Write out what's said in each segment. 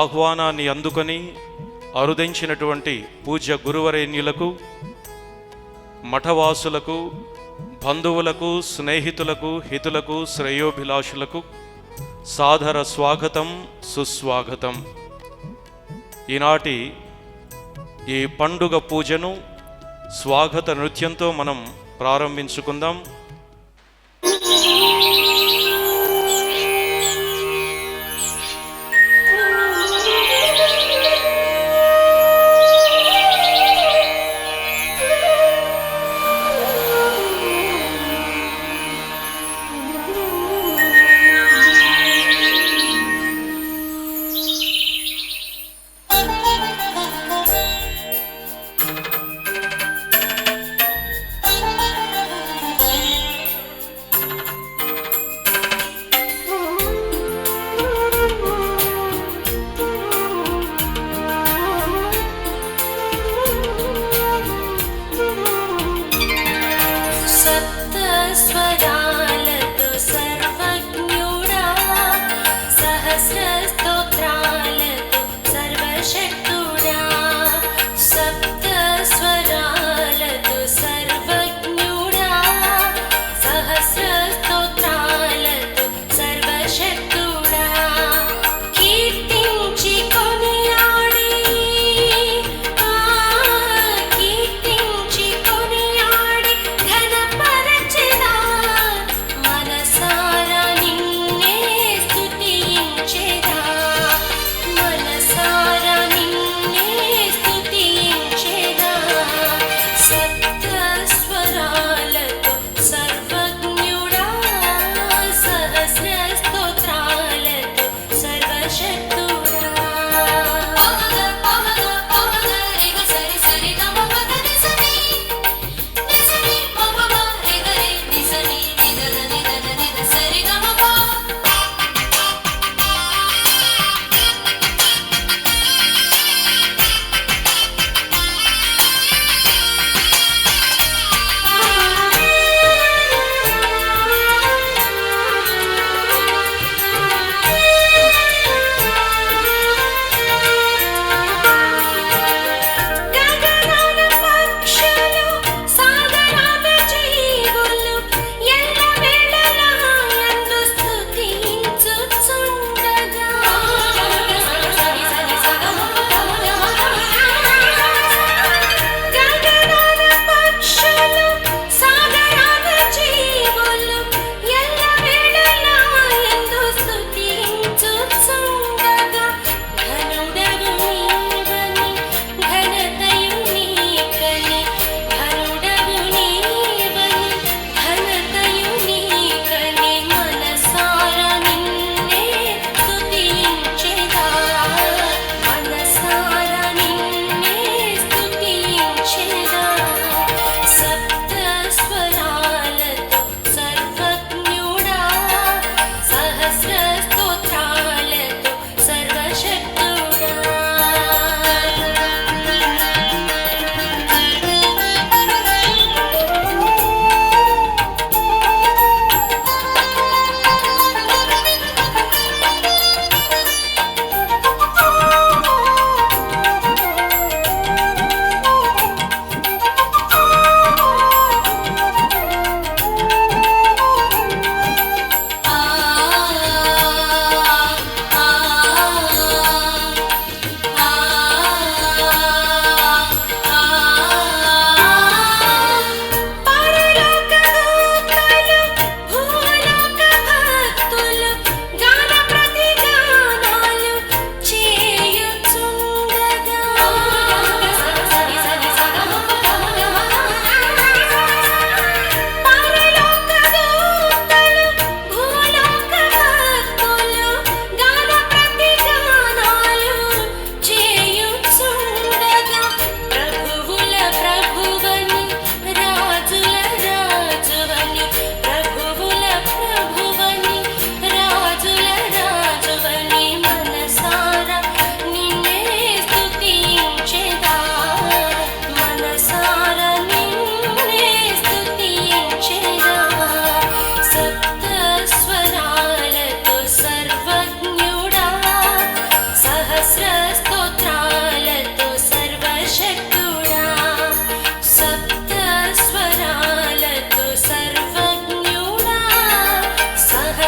ఆహ్వానాన్ని అందుకొని అరుదించినటువంటి పూజ్య గురువరేణ్యులకు, మఠవాసులకు, బంధువులకు, స్నేహితులకు, హితులకు, శ్రేయోభిలాషులకు సాదర స్వాగతం, సుస్వాగతం. ఈనాటి ఈ పండుగ పూజను స్వాగత నృత్యంతో మనం ప్రారంభించుకుందాం.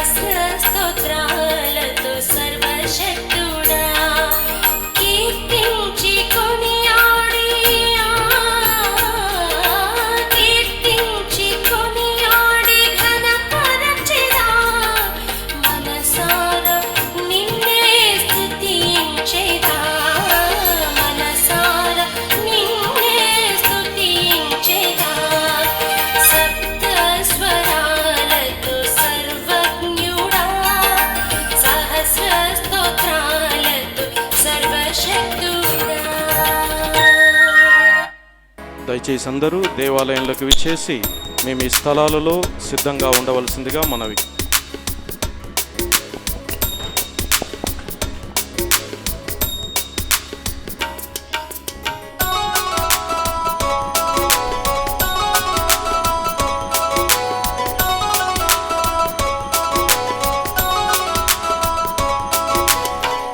సహస్ర స్తోత్రాలతో సర్వశక్తుడా కీర్తించి కొనియాడి ఘనపరచెదా మనసారా నిన్నే స్తుతించెదా మనసారా నిన్నే స్తుతించెదా సప్త స్వరాలతో సర్వజ్ఞుడా సహస్ర స్తోత్రాలతో సర్వశక్తుడా. దయచేసి అందరూ దేవాలయంలోకి విచ్చేసి మేము ఈ స్థలాలలో సిద్ధంగా ఉండవలసిందిగా మనవి.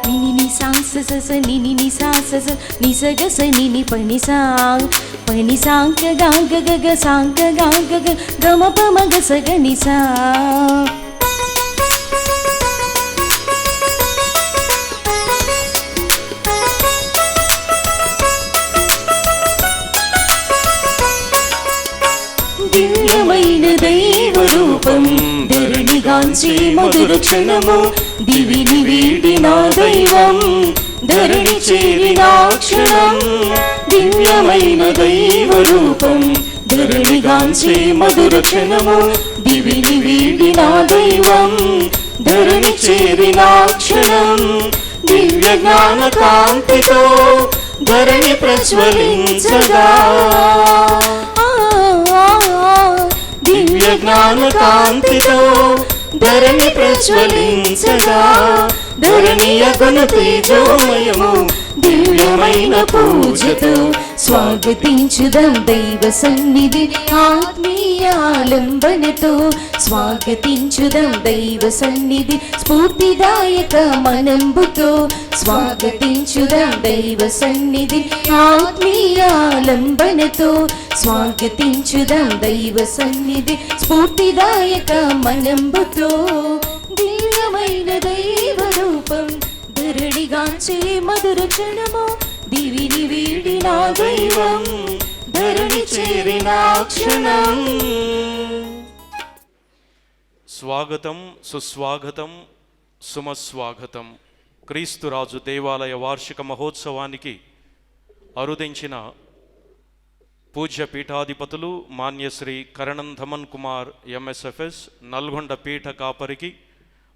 నిని ని సా స స ని స గ స ని ని ప ని సా క గా గ గ గ సా క గా గ గ గ మ ప మ గ స గ ని సా. దివ్యమైన దైవ రూపం ధరణిగాంచి మధుర క్షణము దివిని వీడిన దైవం ధరణి చేరిన క్షణం. దివ్యమైన దైవ రూపం ధరణిగాంచి మధుర క్షణము దివిని వీడిన దైవం ధరణి చేరిన క్షణం. దివ్య జ్ఞాన కాంతితో ధరణి ప్రజ్వలించగా దివ్య జ్ఞాన కాంతితో ధరణి ప్రజ్వలించగా ధరణియగుణ తేజోమయము దివ్యమైన పూజతో స్వాగతించుదాం దైవ సన్నిధి ఆత్మీయాలంబనతో స్వాగతించుదాం దైవ సన్నిధి స్ఫూర్తిదాయక మనంబుతో స్వాగతించుదాం దైవ సన్నిధి ఆత్మీయాలంబనతో స్వాగతించుదాం దైవ సన్నిధి స్ఫూర్తిదాయక మనంబుతో. దివ్యమైన దైవ రూపం ధరణిగాంచే మధుర క్షణము దివిని వీడిన దైవం ధరణి చేరిన క్షణం. స్వాగతం, సుస్వాగతం, సుమస్వాగతం. క్రీస్తురాజు దేవాలయ వార్షిక మహోత్సవానికి అరుదించిన పూజ్య పీఠాధిపతులు మాన్యశ్రీ కరణం ధమన్ కుమార్ ఎంఎస్ఎఫ్ఎస్ నల్గొండ పీఠ కాపరికి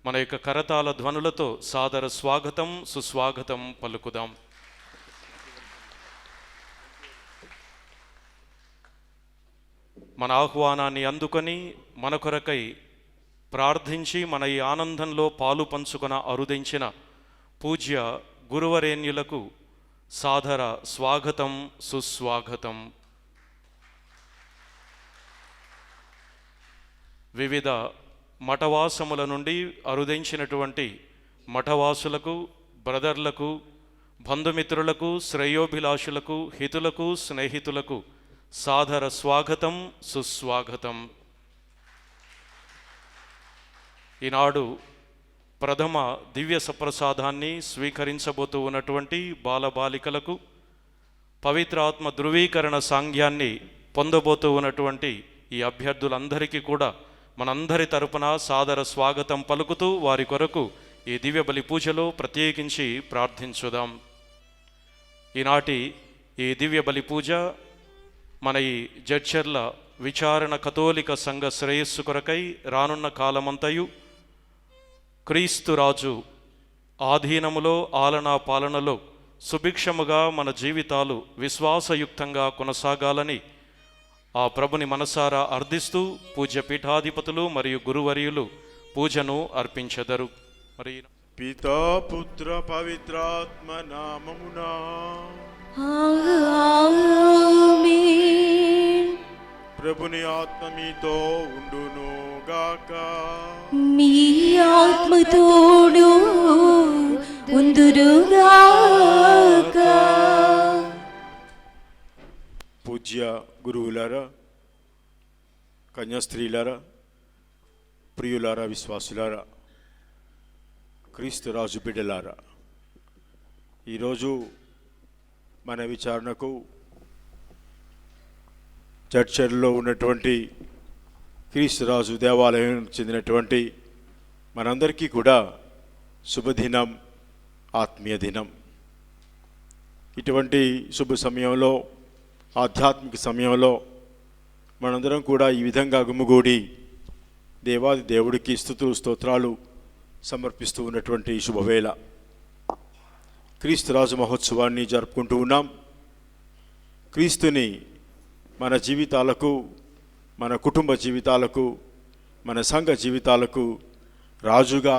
మన యొక్క కరతాల ధ్వనులతో సాదర స్వాగతం, సుస్వాగతం పలుకుదాం. మన ఆహ్వానాన్ని అందుకొని మన కొరకై ప్రార్థించి మన ఈ ఆనందంలో పాలు పంచుకొన అరుదించిన పూజ్య గురువరేణ్యులకు సాదర స్వాగతం, సుస్వాగతం. వివిధ మఠవాసముల నుండి అరుదించినటువంటి మఠవాసులకు, బ్రదర్లకు, బంధుమిత్రులకు, శ్రేయోభిలాషులకు, హితులకు, స్నేహితులకు సాదర స్వాగతం, సుస్వాగతం. ఈనాడు ప్రథమ దివ్య సప్రసాదాన్ని స్వీకరించబోతూ ఉన్నటువంటి బాలబాలికలకు, పవిత్రాత్మ ధృవీకరణ సాంగ్యాన్ని పొందబోతూ ఉన్నటువంటి ఈ అభ్యర్థులందరికీ కూడా మనందరి తరపున సాదర స్వాగతం పలుకుతూ వారి కొరకు ఈ దివ్య బలి పూజలో ప్రత్యేకించి ప్రార్థించుదాం. ఈనాటి ఈ దివ్య బలి పూజ మన ఈ జడ్చర్ల విచారణ కథోలిక సంఘ శ్రేయస్సు కొరకై రానున్న కాలమంతయు క్రీస్తు రాజు ఆధీనములో ఆలనా పాలనలో సుభిక్షముగా మన జీవితాలు విశ్వాసయుక్తంగా కొనసాగాలని ఆ ప్రభుని మనసారా అర్థిస్తూ పూజ్య పీఠాధిపతులు మరియు గురువర్యులు పూజను అర్పించెదరు. మరి పితా పుత్ర పవిత్రాత్మ నామమునా ఆమేన్. ప్రభుని ఆత్మ మీతో ఉండును గాక. మీ ఆత్మతోడు ఉందురుగాక. పూజ్య గురువులారా, కన్యాస్త్రీలారా, ప్రియులారా, విశ్వాసులారా, క్రీస్తు రాజు బిడ్డలారా, ఈరోజు మన విచారణకు చర్చల్లో ఉన్నటువంటి క్రీస్తు రాజు దేవాలయం చెందినటువంటి మనందరికీ కూడా శుభదినం, ఆత్మీయ దినం. ఇటువంటి శుభ సమయంలో, ఆధ్యాత్మిక సమయంలో మనందరం కూడా ఈ విధంగా గుమిగూడి దేవాది దేవుడికి స్తుతులు, స్తోత్రాలు సమర్పిస్తూ ఉన్నటువంటి శుభవేళ క్రీస్తురాజు మహోత్సవాన్ని జరుపుకుంటూ ఉన్నాం. క్రీస్తుని మన జీవితాలకు, మన కుటుంబ జీవితాలకు, మన సంఘ జీవితాలకు రాజుగా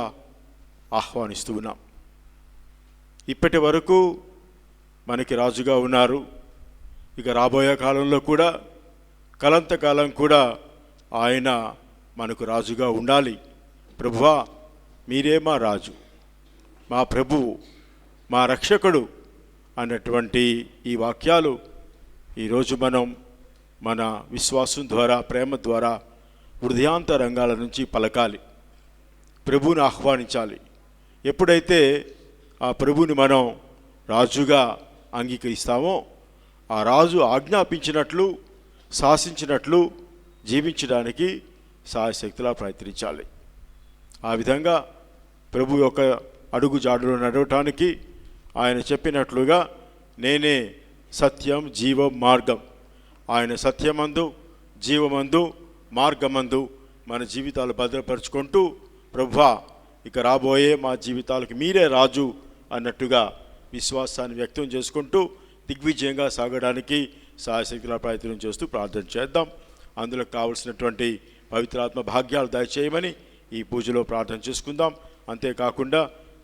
ఆహ్వానిస్తూ ఉన్నాం. ఇప్పటి వరకు మనకి రాజుగా ఉన్నారు. ఇక రాబోయే కాలంలో కూడా, కలంతకాలం కూడా ఆయన మనకు రాజుగా ఉండాలి. ప్రభువా, మీరే మా రాజు, మా ప్రభువు, మా రక్షకుడు అన్నటువంటి ఈ వాక్యాలు ఈరోజు మనం మన విశ్వాసం ద్వారా, ప్రేమ ద్వారా హృదయాంతరంగాల నుంచి పలకాలి. ప్రభువుని ఆహ్వానించాలి. ఎప్పుడైతే ఆ ప్రభువుని మనం రాజుగా అంగీకరిస్తామో, ఆ రాజు ఆజ్ఞాపించినట్లు, శాసించినట్లు జీవించడానికి సాయశక్తిలా ప్రయత్నించాలి. ఆ విధంగా ప్రభు యొక్క అడుగు జాడులో నడవటానికి ఆయన చెప్పినట్లుగా నేనే సత్యం, జీవం, మార్గం. ఆయన సత్యమందు, జీవమందు, మార్గమందు మన జీవితాలు భద్రపరుచుకుంటూ, ప్రభువా, ఇక రాబోయే మా జీవితాలకు మీరే రాజు అన్నట్టుగా విశ్వాసాన్ని వ్యక్తం చేసుకుంటూ దిగ్విజయంగా సాగడానికి సాయశక్తిలా ప్రయత్నం చేస్తూ ప్రార్థన చేద్దాం. అందులో కావలసినటువంటి పవిత్రాత్మ భాగ్యాలు దయచేయమని ఈ పూజలో ప్రార్థన చేసుకుందాం. అంతేకాకుండా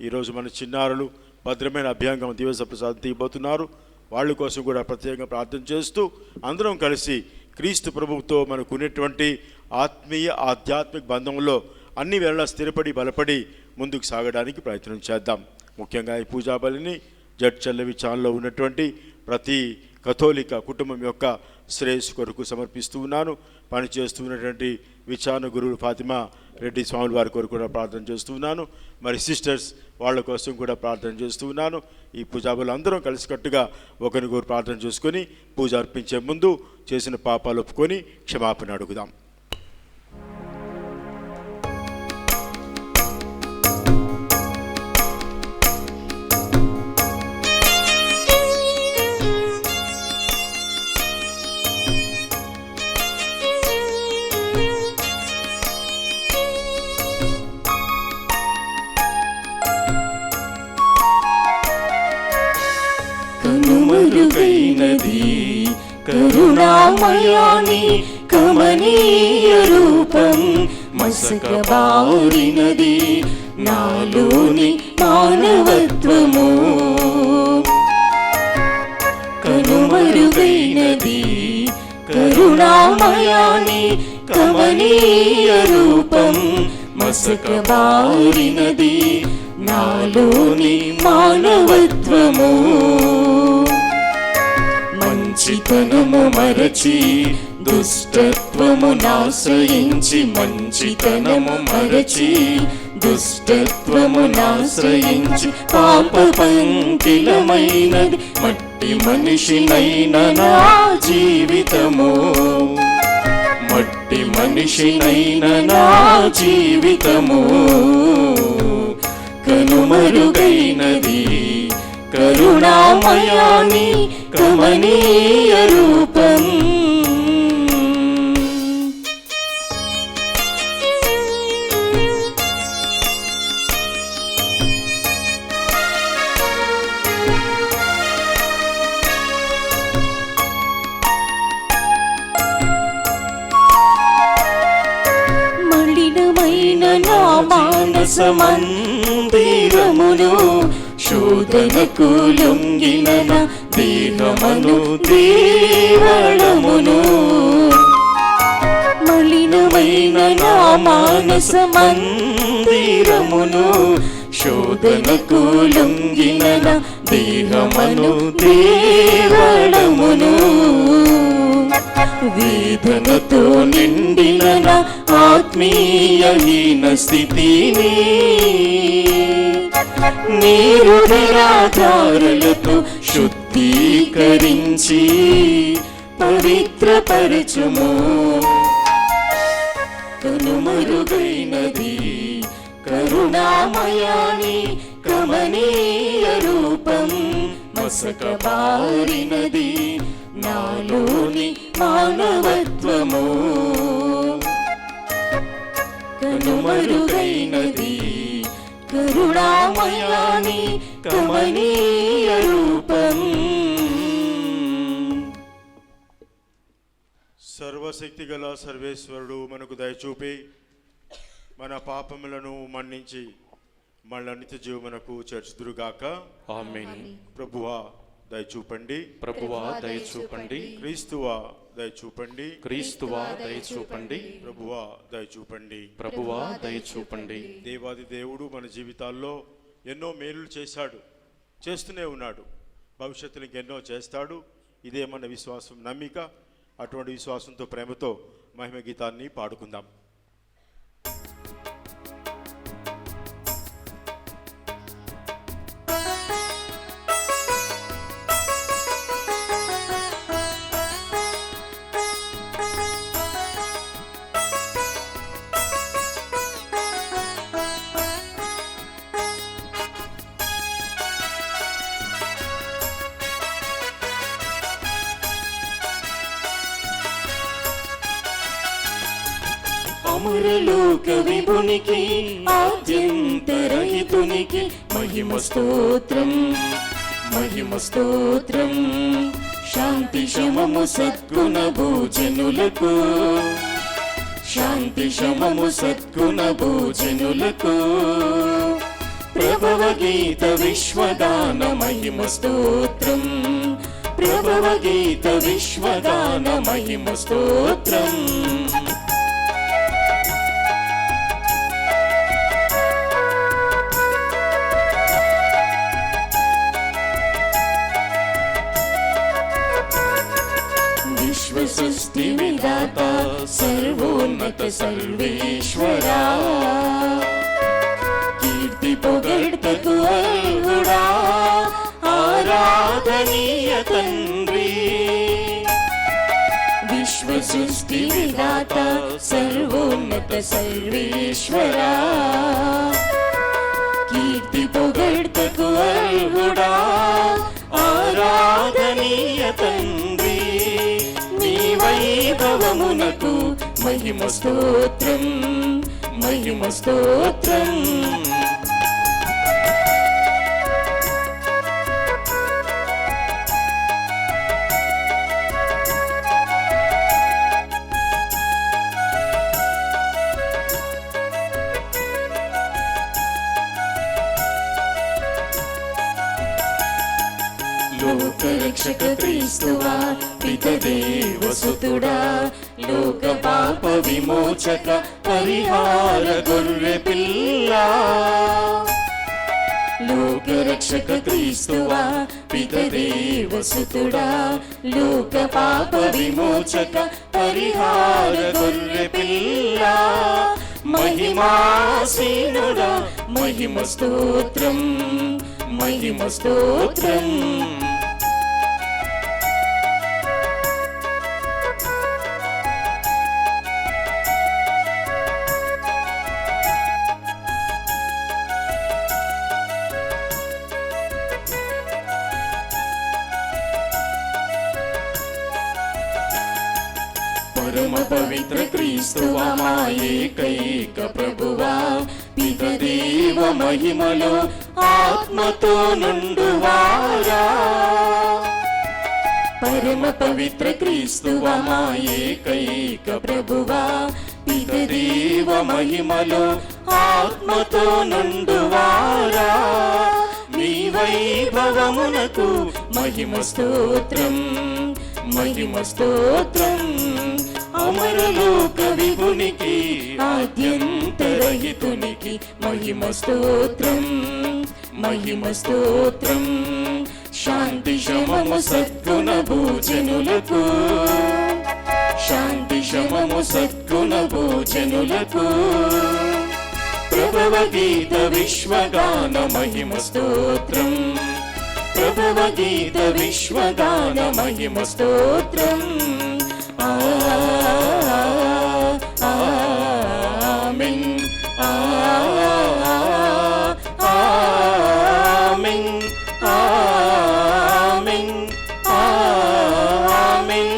ఈరోజు మన చిన్నారులు భద్రమైన అభ్యంగం దివస ప్రసాదం తీయబోతున్నారు. వాళ్ళ కోసం కూడా ప్రత్యేకంగా ప్రార్థన చేస్తూ అందరం కలిసి క్రీస్తు ప్రభువుతో మనకు ఉన్నటువంటి ఆత్మీయ, ఆధ్యాత్మిక బంధంలో అన్ని వేళ స్థిరపడి, బలపడి ముందుకు సాగడానికి ప్రయత్నం చేద్దాం. ముఖ్యంగా ఈ పూజా బలిని జడ్చల్లవి ఛానల్లో ఉన్నటువంటి ప్రతి కథోలిక కుటుంబం యొక్క శ్రేయస్సు కొరకు సమర్పిస్తూ ఉన్నాను. పనిచేస్తూ ఉన్నటువంటి విచారణ గురువు ఫాతిమా రెడ్డి స్వాముల వారి కొరకు కూడా ప్రార్థన చేస్తూ ఉన్నాను. మరి సిస్టర్స్ వాళ్ళ కోసం కూడా ప్రార్థన చేస్తూ ఉన్నాను. ఈ పూజాబులు అందరం కలిసికట్టుగా ఒకరికొకరు ప్రార్థన చేసుకొని పూజ అర్పించే ముందు చేసిన పాపాలు ఒప్పుకొని క్షమాపణ అడుగుదాం. కనుమరుగైనది కరుణామయాని కమనీయ రూపం, మసకబారినది నాలోని మానవత్వము. కనుమరుగైనది కరుణామయాని కమనీయ రూపం, మసకబారినది నాలోని మానవత్వము. మంచితనము మరచి దుష్టత్వము నాశ్రయించి, మంచితనము మరచి దుష్టత్వము నాశ్రయించి, పాప పంకిలమైనది మట్టి మనిషినైన నా జీవితము. మట్టి మనిషినైన నా జీవితము కనుమరుగైనది కరుణామయాని కమనీయ రూపం. మలినమైన నా మానస మందిరమును, శోధనకు లొంగిన నా దేహమను దేవళమును. మలినమైన నా మానస మందిరమును, శోధనకు లొంగిన నా దేహమను దేవళమును. వేదనతో నిండిన నా ఆత్మీయహీన స్థితిని నీరు నిరాధారలతో శుద్ధీకరించి పవిత్రపరచుము. కనుమరుగైనది కరుణామయాని కమనీయ రూపం, మసకబారినది నాలోని మానవత్వము. కనుమరుగైనది కరుణామయాని కమనీయ రూపం. సర్వశక్తిగల సర్వేశ్వరుడు మనకు దయచూపి మన పాపములను మన్నించి మళ్ళా నిత్య జీవమునకు చేర్చుదురుగాక. ఆమేన్. ప్రభువా దయచూపండి. ప్రభువా దయచూపండి. క్రీస్తువా దయచూపండి. క్రీస్తువా దయచూపండి. ప్రభువా దయచూపండి. ప్రభువా దయచూపండి. దేవాది దేవుడు మన జీవితాల్లో ఎన్నో మేలులు చేశాడు, చేస్తూనే ఉన్నాడు, భవిష్యత్తులో ఇంకెన్నో చేస్తాడు. ఇదే మన విశ్వాసం, నమ్మిక. అటువంటి విశ్వాసంతో ప్రేమతో మహిమ గీతాన్ని పాడుకుందాం. అమరలోక విభునికి ఆద్యంతరహితునికి మహిమ స్తోత్రం, మహిమ స్తోత్రం. శాంతి శమము సద్గుణ భోజనులకు, శాంతి శమము సద్గుణ భోజనులకు. ప్రభవ గీత విశ్వగాన మహిమ స్తోత్రం, ప్రభవ గీత విశ్వగాన మహిమ స్తోత్రం. సృష్టి విధాత సర్వోన్నత సర్వేశ్వరా, కీర్తి పొగడ్తకు అర్హుడా ఆరాధనీయ తండ్రి. విశ్వ సృష్టి విధాత సర్వోన్నత సర్వేశ్వరా, కీర్తి పొగడ్తకు అర్హుడా ఆరాధనీయ తండ్రి. వైభవమునకు మహిమ స్తోత్రం, మహిమ స్తోత్రం. లోకరక్షక క్రీస్తువా పితదేవ సుతుడా, లోక పాప విమోచక పరిహార గొర్రె పిల్ల. లోకరక్షక క్రీస్తువా పితదేవ సుతుడా, లోక పాప విమోచక పరిహార గొర్రె పిల్ల. మహిమాసీనుడా మహిమ స్తోత్రం, మహిమ స్తోత్రం. పరమ పవిత్ర క్రీస్తువా మా ఏకైక ప్రభువా, పితదేవ మహిమలో ఆత్మతో నుండువారా. పరమ పవిత్ర క్రీస్తువా మా ఏకైక ప్రభువా, పితదేవ మహిమలో ఆత్మతో నుండువారా. మీ వైభవమునకు మహిమ స్తోత్రం, మహిమ స్తోత్రం. అమరలోక విభునికి ఆద్యంతరహితునికి మహిమ స్తోత్రం, మహిమ స్తోత్రం. శాంతి శమము సద్గుణ భోజనులకు, శాంతి శమము సద్గుణ భోజనులకు ప్రభవ గీత విశ్వగాన మహిమ స్తోత్రం ప్రభవ గీత విశ్వగాన మహిమ స్తోత్రం ఆమేన్ ఆమేన్ ఆమేన్ ఆమేన్.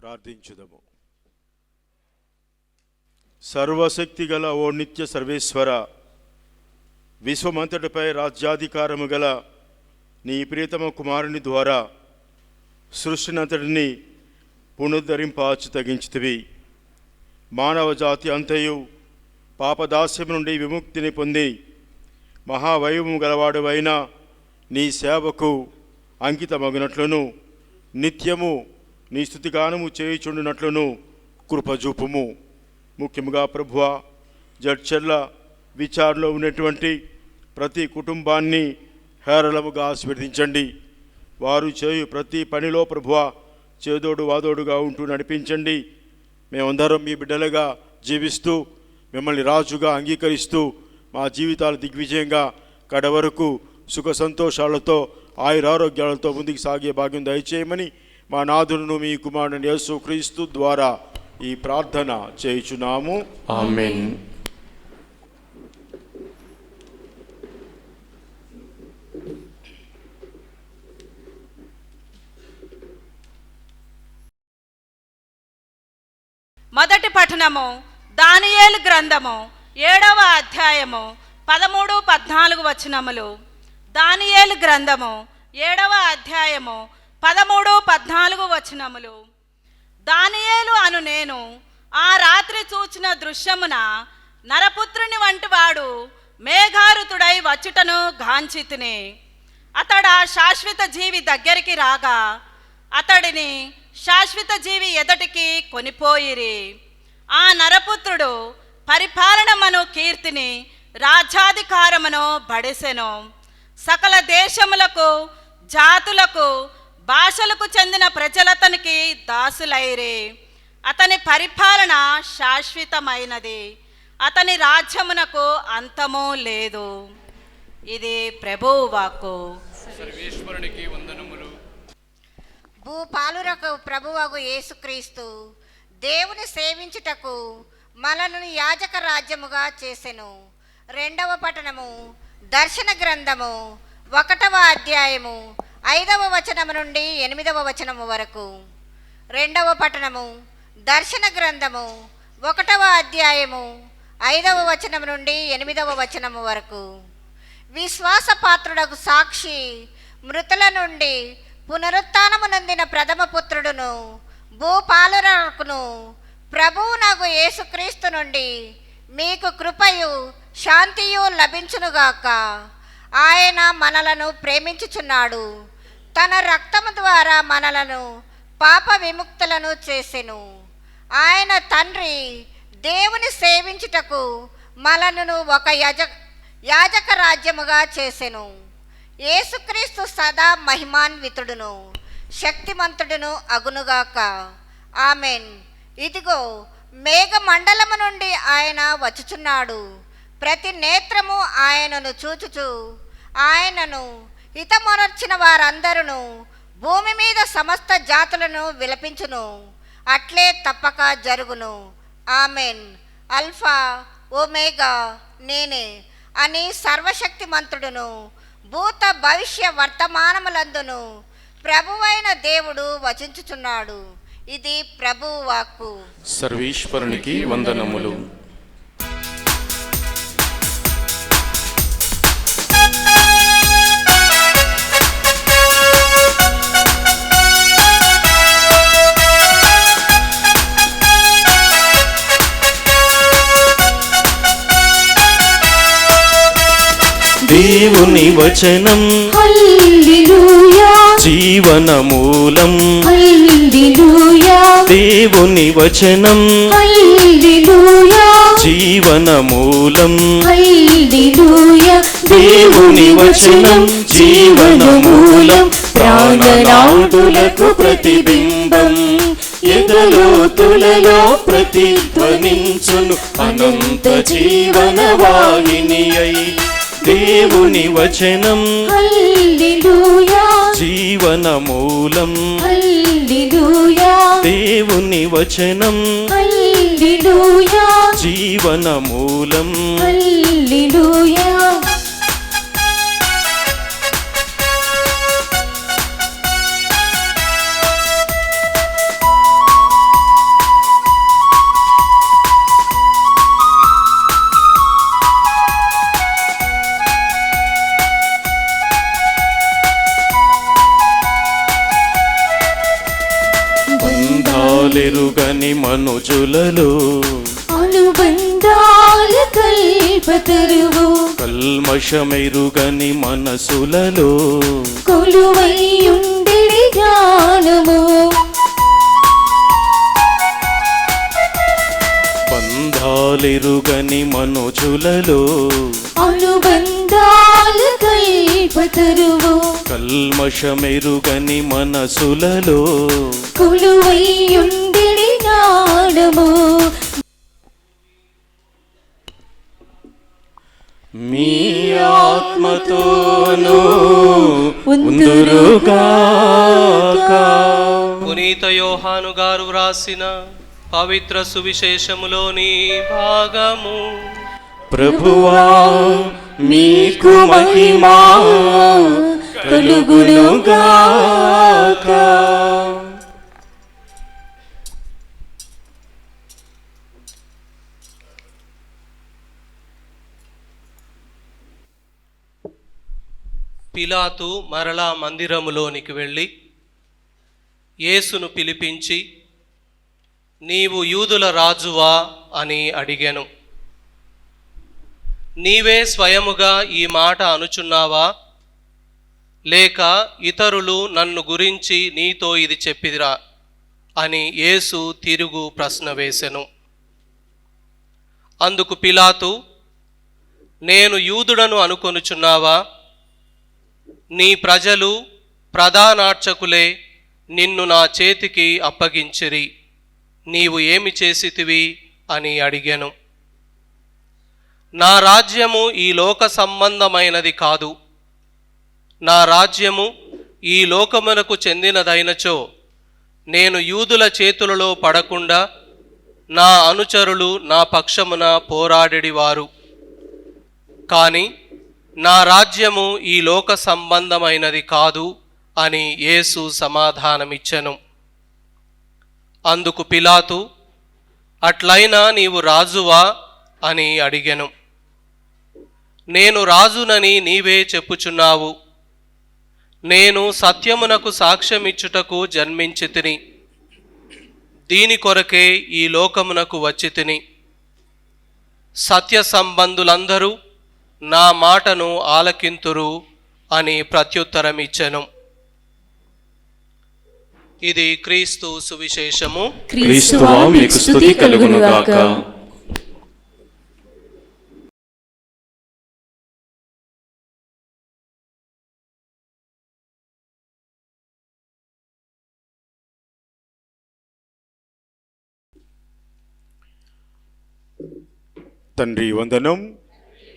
ప్రార్థించుదము. సర్వశక్తి గల ఓ నిత్య సర్వేశ్వర, విశ్వమంతటిపై రాజ్యాధికారము గల నీ ప్రియతమ కుమారుని ద్వారా సృష్టినంతటిని పునరుద్ధరింపాచి తగించితివి. మానవ జాతి అంతయు పాపదాస్యం నుండి విముక్తిని పొంది మహావైభవము గలవాడువైన నీ సేవకు అంకితమగినట్లును నిత్యము నీ స్తుతిగానము చేయుచుండునట్లును కృపజూపుము. ముఖ్యముగా ప్రభువా, జడ్చర్ల విచారణలో ఉన్నటువంటి ప్రతి కుటుంబాన్ని హేరళముగా ఆశీర్వదించండి. వారు చేయు ప్రతి పనిలో ప్రభువా చేదోడు వాదోడుగా ఉంటూ నడిపించండి. మేమందరం మీ బిడ్డలుగా జీవిస్తూ మిమ్మల్ని రాజుగా అంగీకరిస్తూ మా జీవితాలు దిగ్విజయంగా కడవరకు సుఖ సంతోషాలతో ఆయురారోగ్యాలతో ముందుకు సాగే భాగ్యం దయచేయమని మా నాథులను మీ కుమారుని యేసుక్రీస్తు ద్వారా ఈ ప్రార్థన చేయుచున్నాము. ఆమేన్. మొదటి పఠనము దానియేలు గ్రంథము 7వ అధ్యాయము 13-14 వచనములు. దానియేలు గ్రంథము 7వ అధ్యాయము 13-14 వచనములు. దానియేలు అను నేను ఆ రాత్రి చూచిన దృశ్యమున నరపుత్రుని వంటి వాడు మేఘారుతుడై వచ్చుటను గాంచితిని. అతడ శాశ్వత జీవి దగ్గరికి రాగా అతడిని శాశ్వత జీవి ఎదటికి కొనిపోయిరి. ఆ నరపుత్రుడు పరిపాలనమను కీర్తిని రాజ్యాధికారమును బడెసెను. సకల దేశములకు జాతులకు భాషలకు చెందిన ప్రజలతనికి దాసులైరి. అతని పరిపాలన శాశ్వతమైనది, అతని రాజ్యమునకు అంతము లేదు. ఇది ప్రభువు వాక్కు. సర్వేశ్వరునికి వందనములు. భూపాలురకు ప్రభువగు యేసుక్రీస్తు దేవుని సేవించుటకు మనలను యాజక రాజ్యముగా చేసెను. 2వ పఠనము దర్శన గ్రంథము 1వ అధ్యాయము 5వ వచనము నుండి 8వ వచనము వరకు. 2వ పఠనము దర్శన గ్రంథము 1వ అధ్యాయము 5వ వచనము నుండి 8వ వచనము వరకు. విశ్వాసపాత్రుడకు సాక్షి, మృతుల నుండి పునరుత్థానము నొందిన ప్రథమ పుత్రుడును భూపాలురకును ప్రభువునగు యేసుక్రీస్తు నుండి మీకు కృపయు శాంతియు లభించునుగాక. ఆయన మనలను ప్రేమించుచున్నాడు, తన రక్తము ద్వారా మనలను పాప విముక్తులను చేసెను. ఆయన తండ్రి దేవుని సేవించుటకు మనలను ఒక యాజక రాజ్యముగా చేసెను. యేసుక్రీస్తు సదా మహిమాన్వితుడును శక్తిమంతుడును అగునుగాక. ఆమెన్. ఇదిగో మేఘమండలము నుండి ఆయన వచ్చుచున్నాడు. ప్రతి నేత్రము ఆయనను చూచుచు ఆయనను హితమొనర్చిన వారందరూ భూమి మీద సమస్త జాతులను విలపించును. అట్లే తప్పక జరుగును. ఆమెన్. అల్ఫా ఓమేగా నేనే అని సర్వశక్తిమంతుడును భూత భవిష్య వర్తమానములందును ప్రభువైన దేవుడు వచించుచున్నాడు. ఇది ప్రభువు వాక్కు. సర్వేశ్వరునికి వందనములు. దేవుని వచనం హల్లెలూయా, జీవనమూలం. హల్లెలూయా, దేవుని వచనం హల్లెలూయా. హల్లెలూయా జీవన మూలం హల్లెలూయా దేవుని వచనం జీవన మూలం ప్రాణనాథులకు ప్రతిబింబం ఎదలోతులలో ప్రతిధ్వనించును అనంత జీవన వాహిని అయి దేవుని వచనం హల్లెలూయా జీవన మూలం హల్లెలూయా దేవుని వచనం హల్లెలూయా జీవన మూలం హల్లెలూయా బంధాలెరుగని మనుజులలో అనుబంధాల కల్పతరువు కల్మషమెరుగని మనసులలో కొలువైయుండెడి జ్ఞానము బంధాలెరుగని మనుజులలో అనుబంధాల కల్పతరువు కల్మషమెరుగని మనసులలో కొలువైయుండెడి జ్ఞానము మీ ఆత్మతోనూ ఉందురుగాక. పునీత యోహాను గారు వ్రాసిన పవిత్ర సువిశేషములోని భాగము. ప్రభువా మీకు మహిమా కలుగునుగాక. పిలాతు మరలా మందిరములోనికి వెళ్ళి యేసును పిలిపించి, నీవు యూదుల రాజువా అని అడిగాను. నీవే స్వయముగా ఈ మాట అనుచున్నావా, లేక ఇతరులు నన్ను గురించి నీతో ఇది చెప్పిదిరా అని యేసు తిరుగు ప్రశ్న వేసెను. అందుకు పిలాతు, నేను యూదుడను అనుకొనుచున్నావా? నీ ప్రజలు ప్రధానార్చకులే నిన్ను నా చేతికి అప్పగించిరి, నీవు ఏమి చేసితివి అని అడిగాను. నా రాజ్యము ఈ లోక సంబంధమైనది కాదు. నా రాజ్యము ఈ లోకమునకు చెందినదైనచో నేను యూదుల చేతులలో పడకుండా నా అనుచరులు నా పక్షమున పోరాడెడివారు. కానీ నా రాజ్యము ఈ లోక సంబంధమైనది కాదు అని యేసు సమాధానమిచ్చెను. అందుకు పిలాతు, అట్లయినా నీవు రాజువా అని అడిగెను. నేను రాజునని నీవే చెప్పుచున్నావు. నేను సత్యమునకు సాక్ష్యమిచ్చుటకు జన్మించితిని, దీని కొరకే ఈ లోకమునకు వచ్చితిని. సత్య సంబంధులందరూ నా మాటను ఆలకింతురు అని ప్రత్యుత్తరమిచ్చెను. ఇది క్రీస్తు సువిశేషము. క్రీస్తువా మీకు స్తుతి కలుగునుగాక. తండ్రి వందనం,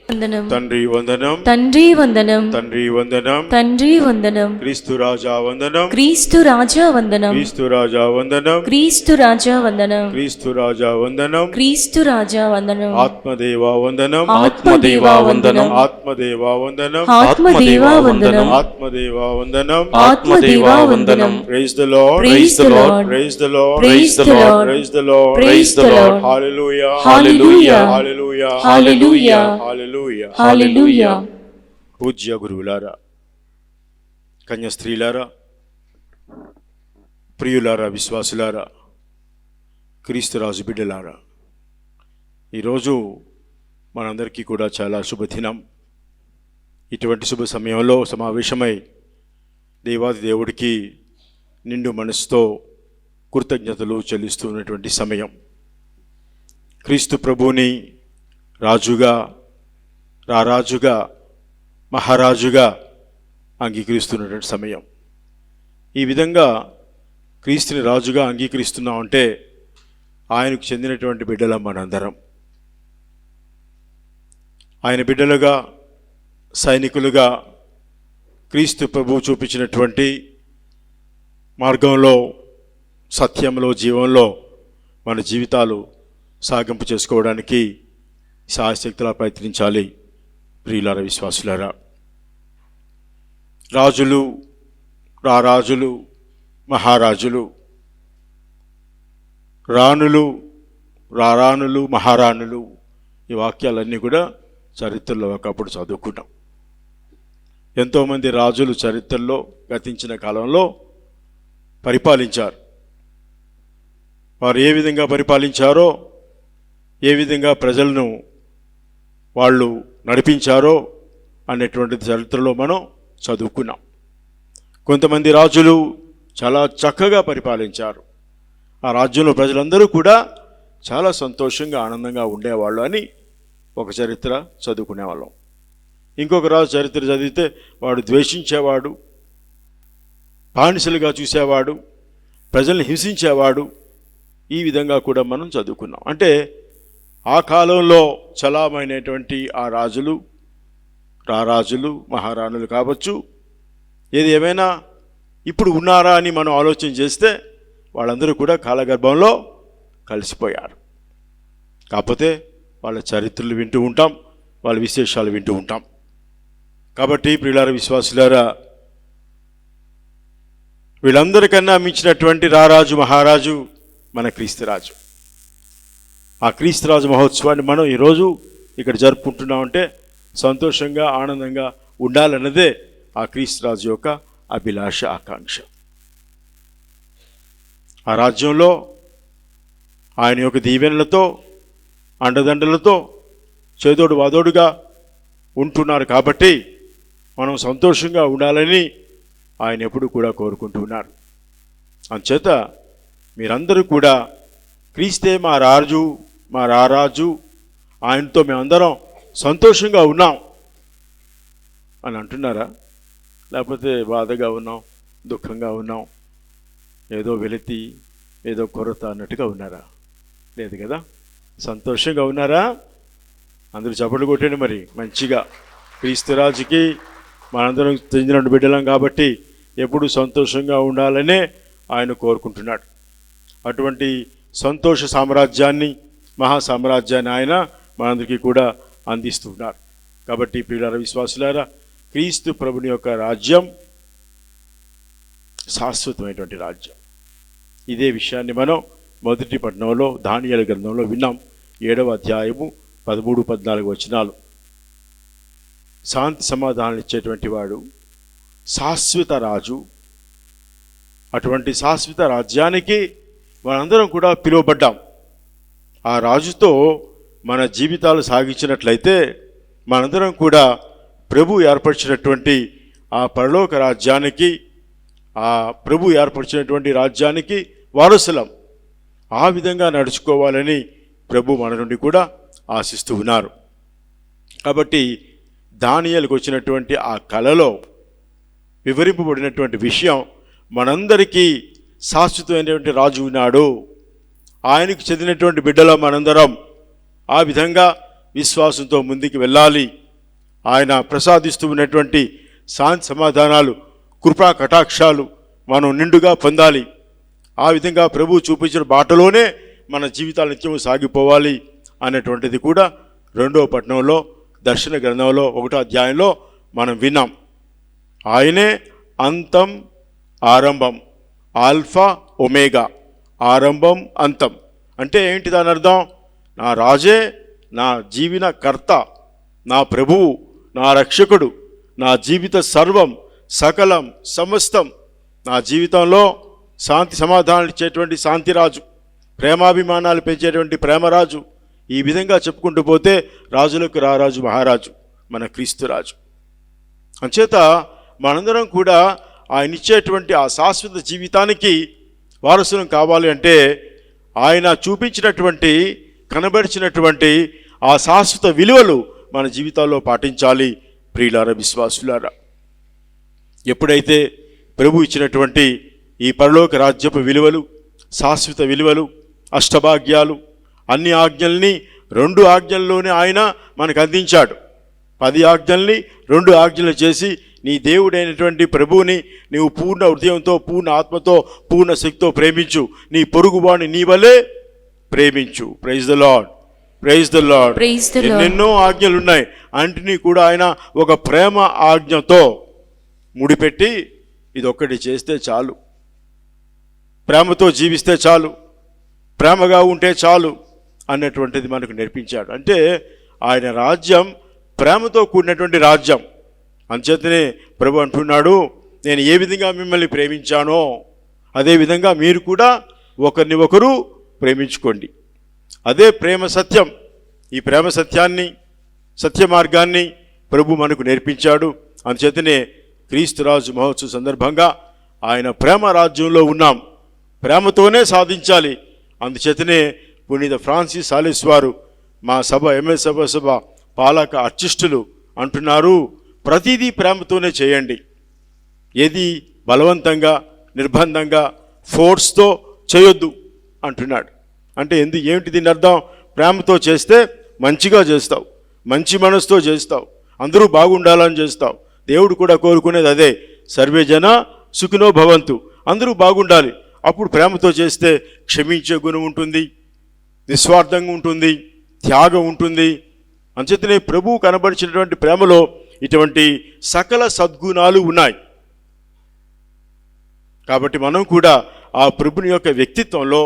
వందనం తండ్రి వందనం, తండ్రి వందనం తండ్రి వందనం, తండ్రి వందనం క్రీస్తు రాజా వందనం, క్రీస్తు రాజా వందనం క్రీస్తు రాజా వందనం, క్రీస్తు రాజా వందనం క్రీస్తు రాజా వందనం, క్రీస్తు రాజా వందనం ఆత్మదేవా వందనం, ఆత్మదేవా వందనం ఆత్మదేవా వందనం, ఆత్మదేవా వందనం ఆత్మదేవా వందనం, ఆత్మదేవా వందనం praise the lord, praise the lord praise the lord, praise the lord praise the lord, praise the Lord hallelujah, hallelujah hallelujah, hallelujah hallelujah. Hallelujah. పూజ్య గురువులారా, కన్య స్త్రీలారా, ప్రియులారా, విశ్వాసులారా, క్రీస్తురాజు బిడ్డలారా, ఈరోజు మనందరికీ కూడా చాలా శుభదినం. ఇటువంటి శుభ సమయంలో సమావేశమై దేవాది దేవుడికి నిండు మనసుతో కృతజ్ఞతలు చెల్లిస్తున్నటువంటి సమయం. క్రీస్తు ప్రభువుని రాజుగా, రారాజుగా, మహారాజుగా అంగీకరిస్తున్నటువంటి సమయం. ఈ విధంగా క్రీస్తుని రాజుగా అంగీకరిస్తున్నామంటే ఆయనకు చెందినటువంటి బిడ్డలం మనందరం. ఆయన బిడ్డలుగా, సైనికులుగా క్రీస్తు ప్రభువు చూపించినటువంటి మార్గంలో, సత్యంలో, జీవంలో మన జీవితాలు సాగింపు చేసుకోవడానికి శాయశక్తులా ప్రయత్నించాలి. ప్రియులారా, విశ్వాసులారా, రాజులు, రారాజులు, మహారాజులు, రాణులు, రారాణులు, మహారాణులు, ఈ వాక్యాలన్నీ కూడా చరిత్రలో ఒకప్పుడు చదువుకున్నాం. ఎంతోమంది రాజులు చరిత్రలో గతించిన కాలంలో పరిపాలించారు. వారు ఏ విధంగా పరిపాలించారో, ఏ విధంగా ప్రజలను వాళ్ళు నడిపించారో అనేటువంటిది చరిత్రలో మనం చదువుకున్నాం. కొంతమంది రాజులు చాలా చక్కగా పరిపాలించారు. ఆ రాజ్యంలో ప్రజలందరూ కూడా చాలా సంతోషంగా, ఆనందంగా ఉండేవాళ్ళు అని ఒక చరిత్ర చదువుకునేవాళ్ళం. ఇంకొక రాజు చరిత్ర చదివితే వాడు ద్వేషించేవాడు, బానిసలుగా చూసేవాడు, ప్రజల్ని హింసించేవాడు. ఈ విధంగా కూడా మనం చదువుకున్నాం. అంటే ఆ కాలంలో చలామైనటువంటి ఆ రాజులు, రారాజులు, మహారాణులు కావచ్చు, ఏది ఏమైనా ఇప్పుడు ఉన్నారా అని మనం ఆలోచన చేస్తే వాళ్ళందరూ కూడా కాలగర్భంలో కలిసిపోయారు. కాకపోతే వాళ్ళ చరిత్రలు వింటూ ఉంటాం, వాళ్ళ విశేషాలు వింటూ ఉంటాం. కాబట్టి ప్రియులారా, విశ్వాసులారా, వీళ్ళందరికన్నా మించినటువంటి రారాజు, మహారాజు మన క్రీస్తురాజు. ఆ క్రీస్తురాజు మహోత్సవాన్ని మనం ఈరోజు ఇక్కడ జరుపుకుంటున్నామంటే సంతోషంగా, ఆనందంగా ఉండాలన్నదే ఆ క్రీస్తురాజు యొక్క అభిలాష, ఆకాంక్ష. ఆ రాజ్యంలో ఆయన యొక్క దీవెనలతో, అండదండలతో చేదోడు వాదోడుగా ఉంటున్నారు. కాబట్టి మనం సంతోషంగా ఉండాలని ఆయన ఎప్పుడు కూడా కోరుకుంటున్నారు. అందుచేత మీరందరూ కూడా క్రీస్తే మా రాజు, మా రారాజు, ఆయనతో మేమందరం సంతోషంగా ఉన్నాం అని అంటున్నారా? లేకపోతే బాధగా ఉన్నాం, దుఃఖంగా ఉన్నాం, ఏదో వెలితి, ఏదో కొరత అన్నట్టుగా ఉన్నారా? లేదు కదా. సంతోషంగా ఉన్నారా? అందరూ చప్పట్లు కొట్టండి మరి మంచిగా. క్రీస్తురాజుకి మనందరం చెందిన బిడ్డలం కాబట్టి ఎప్పుడు సంతోషంగా ఉండాలనే ఆయన కోరుకుంటున్నాడు. అటువంటి సంతోష సామ్రాజ్యాన్ని, మహాసామ్రాజ్యాన్ని ఆయన మనందరికీ కూడా అందిస్తున్నారు. కాబట్టి ప్రియులారా, విశ్వాసులారా, క్రీస్తు ప్రభుని యొక్క రాజ్యం శాశ్వతమైనటువంటి రాజ్యం. ఇదే విషయాన్ని మనం మొదటి పట్టణంలో దానియేలు గ్రంథంలో విన్నాం. 7వ అధ్యాయము 13-14 వచనాలు. శాంతి సమాధానాలు ఇచ్చేటువంటి వాడు శాశ్వత రాజు. అటువంటి శాశ్వత రాజ్యానికి మనందరం కూడా పిలువబడ్డాం. ఆ రాజుతో మన జీవితాలు సాగించినట్లయితే మనందరం కూడా ప్రభు ఏర్పరిచినటువంటి ఆ పరలోక రాజ్యానికి, ఆ ప్రభు ఏర్పరిచినటువంటి రాజ్యానికి వారసులం. ఆ విధంగా నడుచుకోవాలని ప్రభు మన నుండి కూడా ఆశిస్తూ ఉన్నారు. కాబట్టి దానియేలుకు వచ్చినటువంటి ఆ కలలో వివరింపబడినటువంటి విషయం, మనందరికీ శాశ్వతమైనటువంటి రాజు ఉన్నాడు, ఆయనకు చెందినటువంటి బిడ్డలో మనందరం ఆ విధంగా విశ్వాసంతో ముందుకు వెళ్ళాలి. ఆయన ప్రసాదిస్తూ ఉన్నటువంటి శాంతి సమాధానాలు, కృపా కటాక్షాలు మనం నిండుగా పొందాలి. ఆ విధంగా ప్రభువు చూపించిన బాటలోనే మన జీవితాలు నిత్యము సాగిపోవాలి అనేటువంటిది కూడా 2వ పట్టణంలో దర్శన గ్రంథంలో 1వ అధ్యాయంలో మనం విన్నాం. ఆయనే అంతం, ఆరంభం, ఆల్ఫా ఒమేగా, ఆరంభం అంతం. అంటే ఏంటి దాని అర్థం? నా రాజే నా జీవన కర్త, నా ప్రభువు, నా రక్షకుడు, నా జీవిత సర్వం, సకలం, సమస్తం. నా జీవితంలో శాంతి సమాధానాలు ఇచ్చేటువంటి శాంతిరాజు, ప్రేమాభిమానాలు పెంచేటువంటి ప్రేమరాజు. ఈ విధంగా చెప్పుకుంటూ పోతే రాజులకు రారాజు, మహారాజు మన క్రీస్తురాజు. అంచేత మనందరం కూడా ఆయన ఇచ్చేటువంటి ఆ శాశ్వత జీవితానికి వారసులం కావాలి అంటే ఆయన చూపించినటువంటి కనబరిచినటువంటి ఆ శాశ్వత విలువలు మన జీవితాల్లో పాటించాలి. ప్రియులారా, విశ్వాసులారా, ఎప్పుడైతే ప్రభు ఇచ్చినటువంటి ఈ పరలోక రాజ్యపు విలువలు, శాశ్వత విలువలు, అష్టభాగ్యాలు, అన్ని ఆజ్ఞల్ని 2 ఆజ్ఞల్లోనే ఆయన మనకు అందించాడు. 10 ఆజ్ఞల్ని 2 ఆజ్ఞలు చేసి నీ దేవుడైనటువంటి ప్రభువుని నీవు పూర్ణ హృదయంతో, పూర్ణ ఆత్మతో, పూర్ణ శక్తితో ప్రేమించు, నీ పొరుగువాడిని నీ వలే ప్రేమించు. Praise the lord, praise the lord. ఎన్నెన్నో ఆజ్ఞలు ఉన్నాయి, అన్నిటినీ కూడా ఆయన ఒక ప్రేమ ఆజ్ఞతో ముడిపెట్టి ఇదొక్కటి చేస్తే చాలు, ప్రేమతో జీవిస్తే చాలు, ప్రేమగా ఉంటే చాలు అన్నటువంటిది మనకు నేర్పించాడు. అంటే ఆయన రాజ్యం ప్రేమతో కూడినటువంటి రాజ్యం. అంచేతనే ప్రభు అంటున్నాడు, నేను ఏ విధంగా మిమ్మల్ని ప్రేమించానో అదేవిధంగా మీరు కూడా ఒకరిని ఒకరు ప్రేమించుకోండి. అదే ప్రేమ సత్యం. ఈ ప్రేమ సత్యాన్ని, సత్య మార్గాన్ని ప్రభు మనకు నేర్పించాడు. అంచేతనే క్రీస్తురాజు మహోత్సవ సందర్భంగా ఆయన ప్రేమ రాజ్యంలో ఉన్నాం, ప్రేమతోనే సాధించాలి. అందుచేతనే పునీత ఫ్రాన్సిస్ సాలిస్ వారు, మా సభ ఎంఎస్ సభ పాలక అర్చిస్టులు అంటున్నారు, ప్రతిదీ ప్రేమతోనే చేయండి. ఏది బలవంతంగా, నిర్బంధంగా, ఫోర్స్తో చేయొద్దు అంటున్నాడు. అంటే ఏమిటి దీని అర్థం? ప్రేమతో చేస్తే మంచిగా చేస్తావు, మంచి మనసుతో చేస్తావు, అందరూ బాగుండాలని చేస్తావు. దేవుడు కూడా కోరుకునేది అదే, సర్వే జన సుఖినో భవంతు, అందరూ బాగుండాలి. అప్పుడు ప్రేమతో చేస్తే క్షమించే గుణం ఉంటుంది, నిస్వార్థంగా ఉంటుంది, త్యాగం ఉంటుంది. అంచేతనే ప్రభువు కనబరిచినటువంటి ప్రేమలో ఇటువంటి సకల సద్గుణాలు ఉన్నాయి. కాబట్టి మనం కూడా ఆ ప్రభుని యొక్క వ్యక్తిత్వంలో,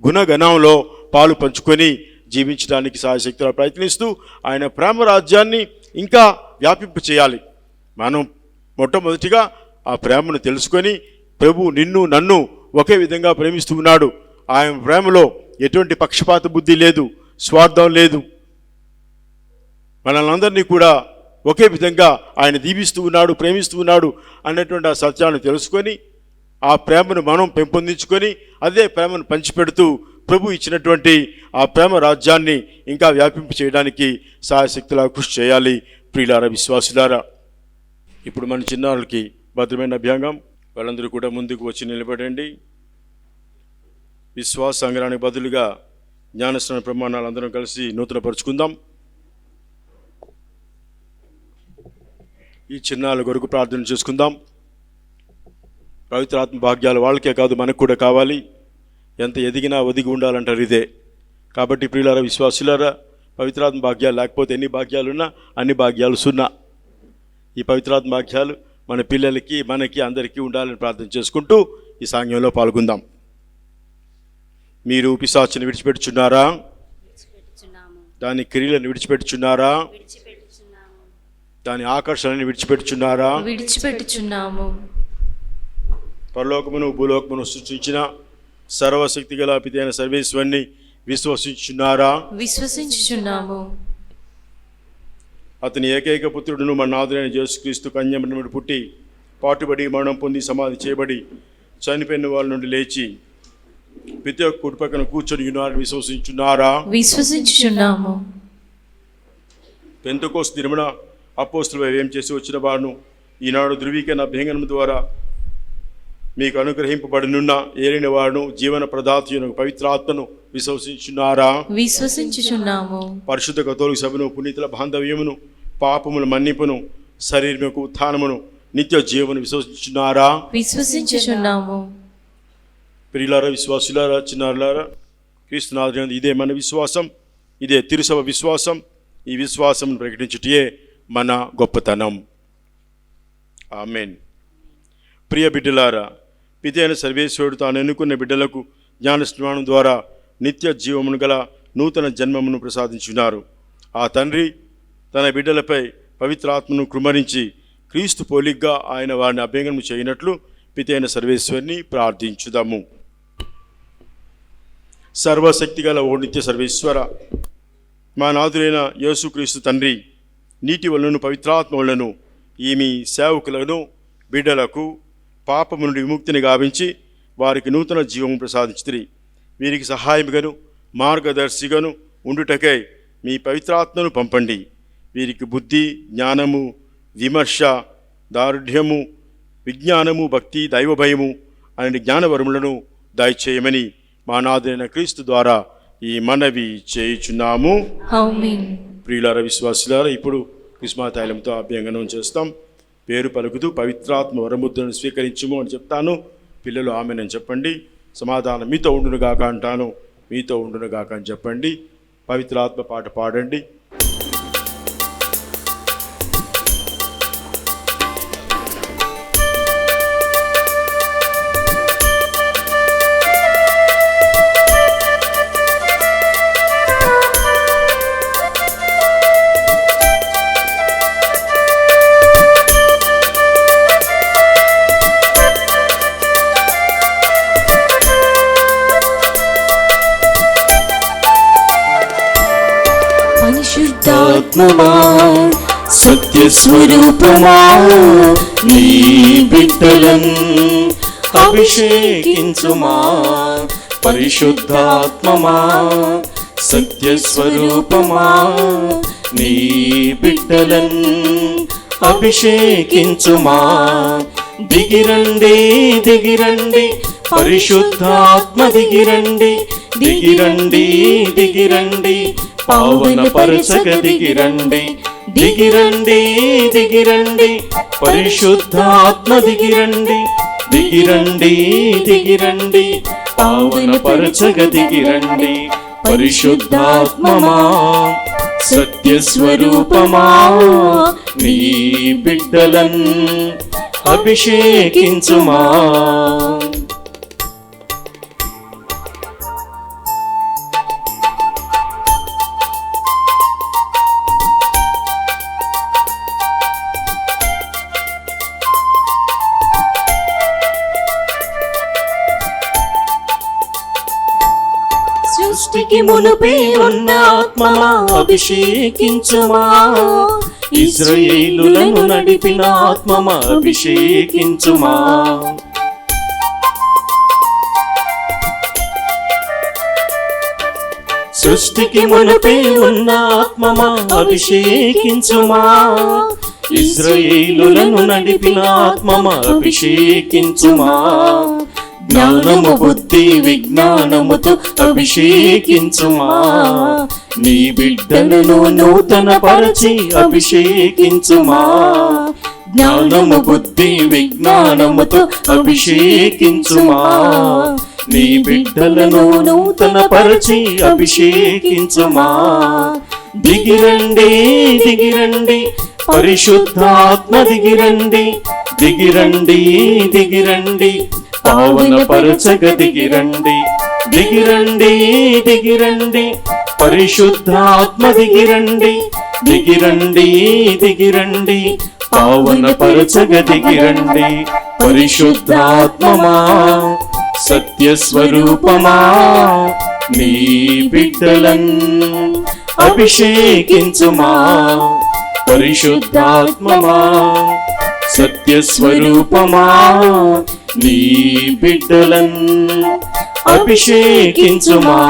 గుణగణంలో పాలు పంచుకొని జీవించడానికి సాయశక్తిగా ప్రయత్నిస్తూ ఆయన ప్రేమ రాజ్యాన్ని ఇంకా వ్యాపింప చేయాలి. మనం మొట్టమొదటిగా ఆ ప్రేమను తెలుసుకొని, ప్రభు నిన్ను నన్ను ఒకే విధంగా ప్రేమిస్తూ ఉన్నాడు. ఆయన ప్రేమలో ఎటువంటి పక్షపాత బుద్ధి లేదు, స్వార్థం లేదు. మనల్ని అందరినీ కూడా ఒకే విధంగా ఆయన దీవిస్తూ ఉన్నాడు, ప్రేమిస్తూ ఉన్నాడు అన్నటువంటి ఆ సత్యాన్ని తెలుసుకొని ఆ ప్రేమను మనం పెంపొందించుకొని అదే ప్రేమను పంచిపెడుతూ ప్రభు ఇచ్చినటువంటి ఆ ప్రేమ రాజ్యాన్ని ఇంకా వ్యాపింప చేయడానికి సాయశక్తులా కృషి చేయాలి. ప్రియులారా, విశ్వాసులారా, ఇప్పుడు మన చిన్నారులకి భద్రమైన అభ్యంగం. వాళ్ళందరూ కూడా ముందుకు వచ్చి నిలబడండి. విశ్వాస సంగ్రహానికి బదులుగా జ్ఞానస్నాన ప్రమాణాలు అందరం కలిసి నూతనపరుచుకుందాం. ఈ చిన్నారుల కొరకు ప్రార్థన చేసుకుందాం. పవిత్రాత్మ భాగ్యాలు వాళ్ళకే కాదు, మనకు కూడా కావాలి. ఎంత ఎదిగినా ఒదిగి ఉండాలంటారు ఇదే. కాబట్టి ప్రియులారా, విశ్వాసులారా, పవిత్రాత్మ భాగ్యాలు లేకపోతే ఎన్ని భాగ్యాలున్నా అన్ని భాగ్యాలు సున్నా. ఈ పవిత్రాత్మ భాగ్యాలు మన పిల్లలకి, మనకి, అందరికీ ఉండాలని ప్రార్థన చేసుకుంటూ ఈ సాంగ్యంలో పాల్గొందాం. మీరు పిశాచిని విడిచిపెట్టుచున్నారా? దాని క్రియలను విడిచిపెట్టుచున్నారా? దాని ఆకర్షణని విడిచిపెట్టుచున్నారా? విడిచిపెట్టుచున్నాము. పరలోకమును భూలోకమును సృష్టించిన సర్వశక్తి గల పిత అయిన సర్వేశ్వరుని విశ్వసించుచున్నారా? విశ్వసించుచున్నాము. అతని ఏకైక పుత్రుడును మన నాథుడైన యేసుక్రీస్తు కన్యమరియుడి పుట్టి పాటుబడి మరణం పొంది సమాధి చేయబడి చనిపోయిన వాళ్ళ నుండి లేచి పిత యొక్క కుడి పక్కన కూర్చొని ఉన్నారని విశ్వసించున్నారా? విశ్వసించుచున్నాము. పెంతెకోస్తు దినమున అపోస్తలులు ఏం చేసి వచ్చిన వారును ఈనాడు ధృవీకరణ అభ్యంగనం ద్వారా మీకు అనుగ్రహింపబడినున్న ఏలిన వారును జీవన ప్రదాతయును పవిత్రాత్మను విశ్వసించున్నారా? విశ్వసించుచున్నాము. పరిశుద్ధ కథోలిక సభను, పునీతుల బాంధవ్యమును, పాపముల మన్నిపును, శరీరముకు ఉత్థానమును, నిత్య జీవమును విశ్వసించున్నారా? విశ్వసించుచున్నాము. ప్రియులారా, విశ్వాసులారా, చిన్నారులారా, క్రీస్తునాథుని ఇదే మన విశ్వాసం, ఇదే తిరుసభ విశ్వాసం. ఈ విశ్వాసం ప్రకటించుటే మన గొప్పతనం. ఆమేన్. ప్రియ బిడ్డలారా, పితైన సర్వేశ్వరుడు తాను ఎన్నుకున్న బిడ్డలకు జ్ఞానస్నానం ద్వారా నిత్య జీవమును గల నూతన జన్మమును ప్రసాదించున్నారు. ఆ తండ్రి తన బిడ్డలపై పవిత్రాత్మను కృమ్మరించి క్రీస్తు పోలిగ్గా ఆయన వారిని అభ్యంగనం చేయనట్లు పితైన సర్వేశ్వరిని ప్రార్థించుదాము. సర్వశక్తి గల ఓ నిత్య సర్వేశ్వర, మా నాథుడైన యేసుక్రీస్తు తండ్రి, నీటి వలన పవిత్రాత్మ వలన ఈ మీ సేవకులను, బిడ్డలకు పాపము నుండి విముక్తిని గావించి వారికి నూతన జీవము ప్రసాదించితిరి. వీరికి సహాయముగాను, మార్గదర్శిగాను, ఉండుటకై మీ పవిత్రాత్మను పంపండి. వీరికి బుద్ధి, జ్ఞానము, విమర్శ, దారుఢ్యము, విజ్ఞానము, భక్తి, దైవభయము అనే జ్ఞానవరములను దయచేయమని మా నాథుడైన క్రీస్తు ద్వారా ఈ మనవి చేయుచున్నాము. ఆమేన్. ప్రియులారా, విశ్వాసులారా, ఇప్పుడు కుసుమ తైలంతో అభ్యంగనం చేస్తాం. పేరు పలుకుతూ పవిత్రాత్మ వరముద్రను స్వీకరించుము అని చెప్తాను. పిల్లలు ఆమెనని చెప్పండి. సమాధానం మీతో ఉండునుగాక అంటాను. మీతో ఉండునుగాక అని చెప్పండి. పవిత్రాత్మ పాట పాడండి. పరిశుద్ధాత్మమా, సత్య స్వరూపమా, నీ బిడ్డలను అభిషేకించుమా. పరిశుద్ధాత్మమా, సత్య స్వరూపమా, నీ బిడ్డలను అభిషేకించుమా. దిగిరండి దిగిరండి పరిశుద్ధాత్మ దిగిరండి, దిగిరండి దిగిరండి పావన పరచక దిగిరండి. దిగిరండి దిగిరండి పరిశుద్ధాత్మ దిగిరండి, దిగిరండి దిగిరండి పావన పరచక దిగిరండి. పరిశుద్ధాత్మమా, సత్య స్వరూపమా, నీ బిడ్డలను అభిషేకించుమా. సృష్టికి మునుపే ఉన్న ఆత్మమా అభిషేకించుమా. ఇశ్రాయేలులను నడిపిన ఆత్మమా అభిషేకించుమా. సృష్టికి మునుపే ఉన్న ఆత్మమా అభిషేకించుమా. ఇశ్రాయేలులను నడిపిన ఆత్మమా అభిషేకించుమా. జ్ఞానము, బుద్ధి, విజ్ఞానముతో అభిషేకించుమా. నీ బిడ్డలను నూతన పరచి అభిషేకించుమా. జ్ఞానము, బుద్ధి, విజ్ఞానముతో అభిషేకించుమా. నీ బిడ్డలను నూతన పరచి అభిషేకించుమా. దిగిరండి దిగిరండి పరిశుద్ధాత్మ దిగిరండి, దిగిరండి దిగిరండి పావన పరచక దిగిరండి. దిగిరండి దిగిరండి పరిశుద్ధాత్మ దిగిరండి, దిగిరండి దిగిరండి పావన పరచక దిగిరండి. పరిశుద్ధాత్మమా, సత్య స్వరూపమా, నీ బిడ్డలను అభిషేకించుమా. పరిశుద్ధాత్మమా, సత్య స్వరూపమా, నీ బిడ్డలను అభిషేకించుమా.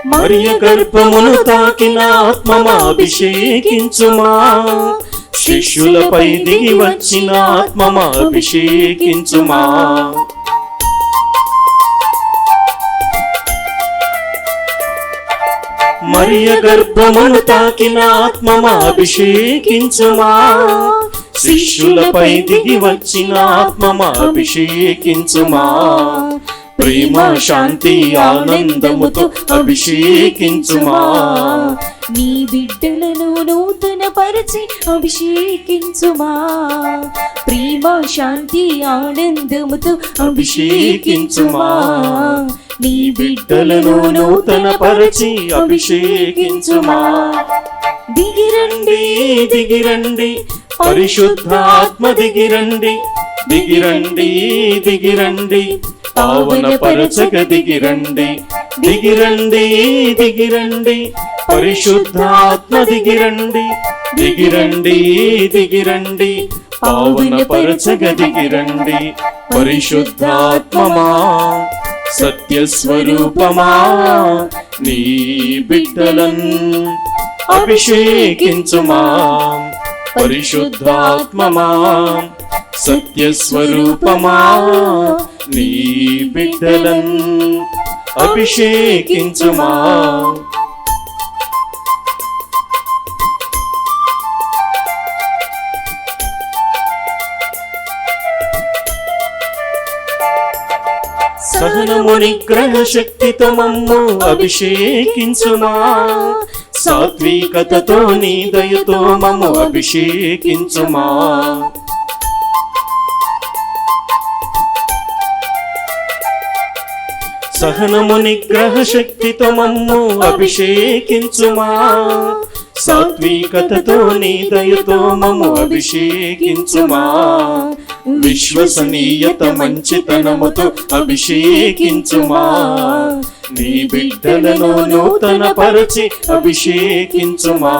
మరియ గర్భమును తాకిన ఆత్మమా అభిషేకించుమా. శిష్యులపై దిగి వచ్చిన ఆత్మమా అభిషేకించుమా. మరియ గర్భమును తాకిన ఆత్మమా అభిషేకించుమా. శిష్యులపై దిగి వచ్చిన ఆత్మమా అభిషేకించుమా. ప్రేమ, శాంతి, ఆనందముతో అభిషేకించుమా. నీ బిడ్డలను నూతన పరిచి అభిషేకించుమా. ప్రేమ, శాంతి, ఆనందముతో అభిషేకించుమా. నీ బిడ్డలను నూతన పరిచి అభిషేకించుమా. దిగిరండి దిగిరండి పరిశుద్ధాత్మ దిగిరండి, దిగిరండి దిగిరండి పావన పరచక దిగిరండి. దిగిరండి దిగిరండి పరిశుద్ధాత్మ దిగిరండి దిగిరండి దిగిరండి పావన పరచగ దిగిరండి పరిశుద్ధాత్మమా సత్యస్వరూపమా నీ బిడ్డలన్ అభిషేకించుమా పరిశుద్ధాత్మమా సత్యస్వరూపమా నీ బిడ్డలన్ అభిషేకించుమా సహనము నిగ్రహ శక్తితో మమ్ము అభిషేకించుమా సాత్వికతతో నీ దయతో మమ్ము అభిషేకించుమా సహనము నిగ్రహ శక్తితో మమ్ము అభిషేకించుమా సాత్వికతతో నీ దయతో మమ్ము అభిషేకించుమా విశ్వసనీయత మంచితనముతో అభిషేకించుమా నీ బిడ్డలను నూతన పరచి అభిషేకించుమా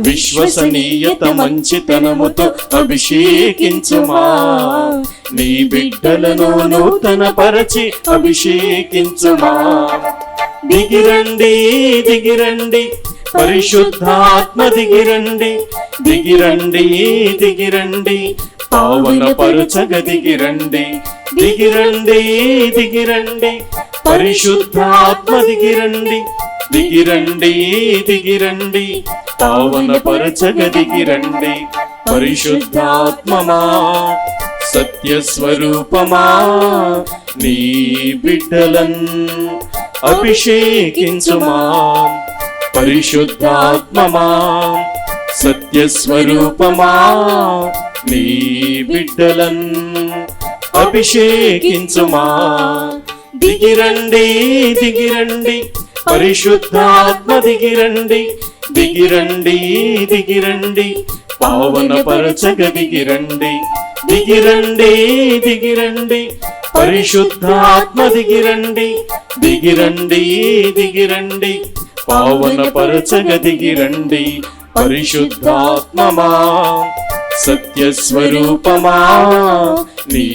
విశ్వసనీయత మంచితనముతో అభిషేకించుమా నీ బిడ్డలను నూతన పరచి అభిషేకించుమా దిగిరండి దిగిరండి పరిశుద్ధాత్మ దిగిరండి దిగిరండి దిగిరండి పావన పరచగ దిగిరండి దిగిరండి దిగిరండి పరిశుద్ధాత్మ దిగిరండి దిగిరండి దిగిరండి పావన పరచగ దిగిరండి పరిశుద్ధాత్మమా సత్యస్వరూపమా నీ బిడ్డలన్ అభిషేకించుమా పరిశుద్ధాత్మమా సత్యస్వరూపమా నీ బిడ్డలన్ అభిషేకించుమా దిగిరండి దిగిరండి పరిశుద్ధాత్మ దిగిరండి దిగిరండి దిగిరండి పావన పరచగ దిగిరండి దిగిరండి దిగిరండి పరిశుద్ధాత్మ దిగిరండి దిగిరండి దిగిరండి పావన పరచగ దిగిరండి పరిశుద్ధాత్మమా సత్యస్వరూపమా నీ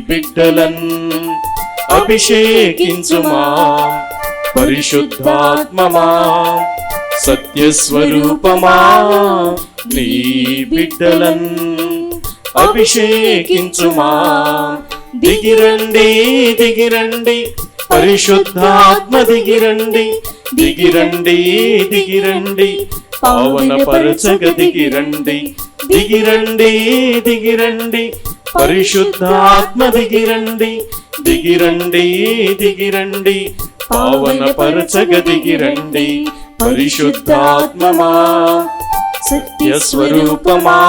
బిడ్డలన్ అభిషేకించుమా పరిశుద్ధాత్మమా సత్యస్వరూపమా నీ బిడ్డలన్ అభిషేకించుమా దిగిరండి దిగిరండి పరిశుద్ధాత్మ దిగిరండి దిగిరండి దిగిరండి పావన పరచగ దిగిరండి దిగిరండి దిగిరండి పరిశుద్ధాత్మ దిగిరండి దిగిరండి దిగిరండి పావన పరచగ దిగిరండి పరిశుద్ధాత్మమా సత్యస్వరూపమా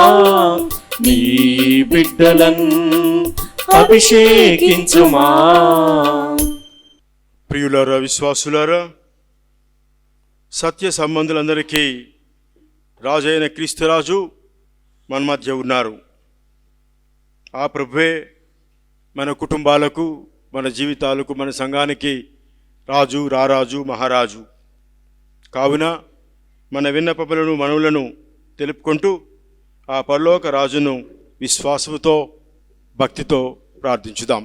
నీ బిడ్డలన్ అభిషేకించుమా. ప్రియులారా, విశ్వాసులారా, సత్య సంబంధులందరికీ రాజైన క్రీస్తురాజు మన మధ్య ఉన్నారు. ఆ ప్రభువే మన కుటుంబాలకు, మన జీవితాలకు, మన సంఘానికి రాజు, రారాజు, మహారాజు. కావున మన విన్నపములను, మనవులను తెలుపుకుంటూ ఆ పరలోక రాజును విశ్వాసముతో, భక్తితో ప్రార్థించుదాం.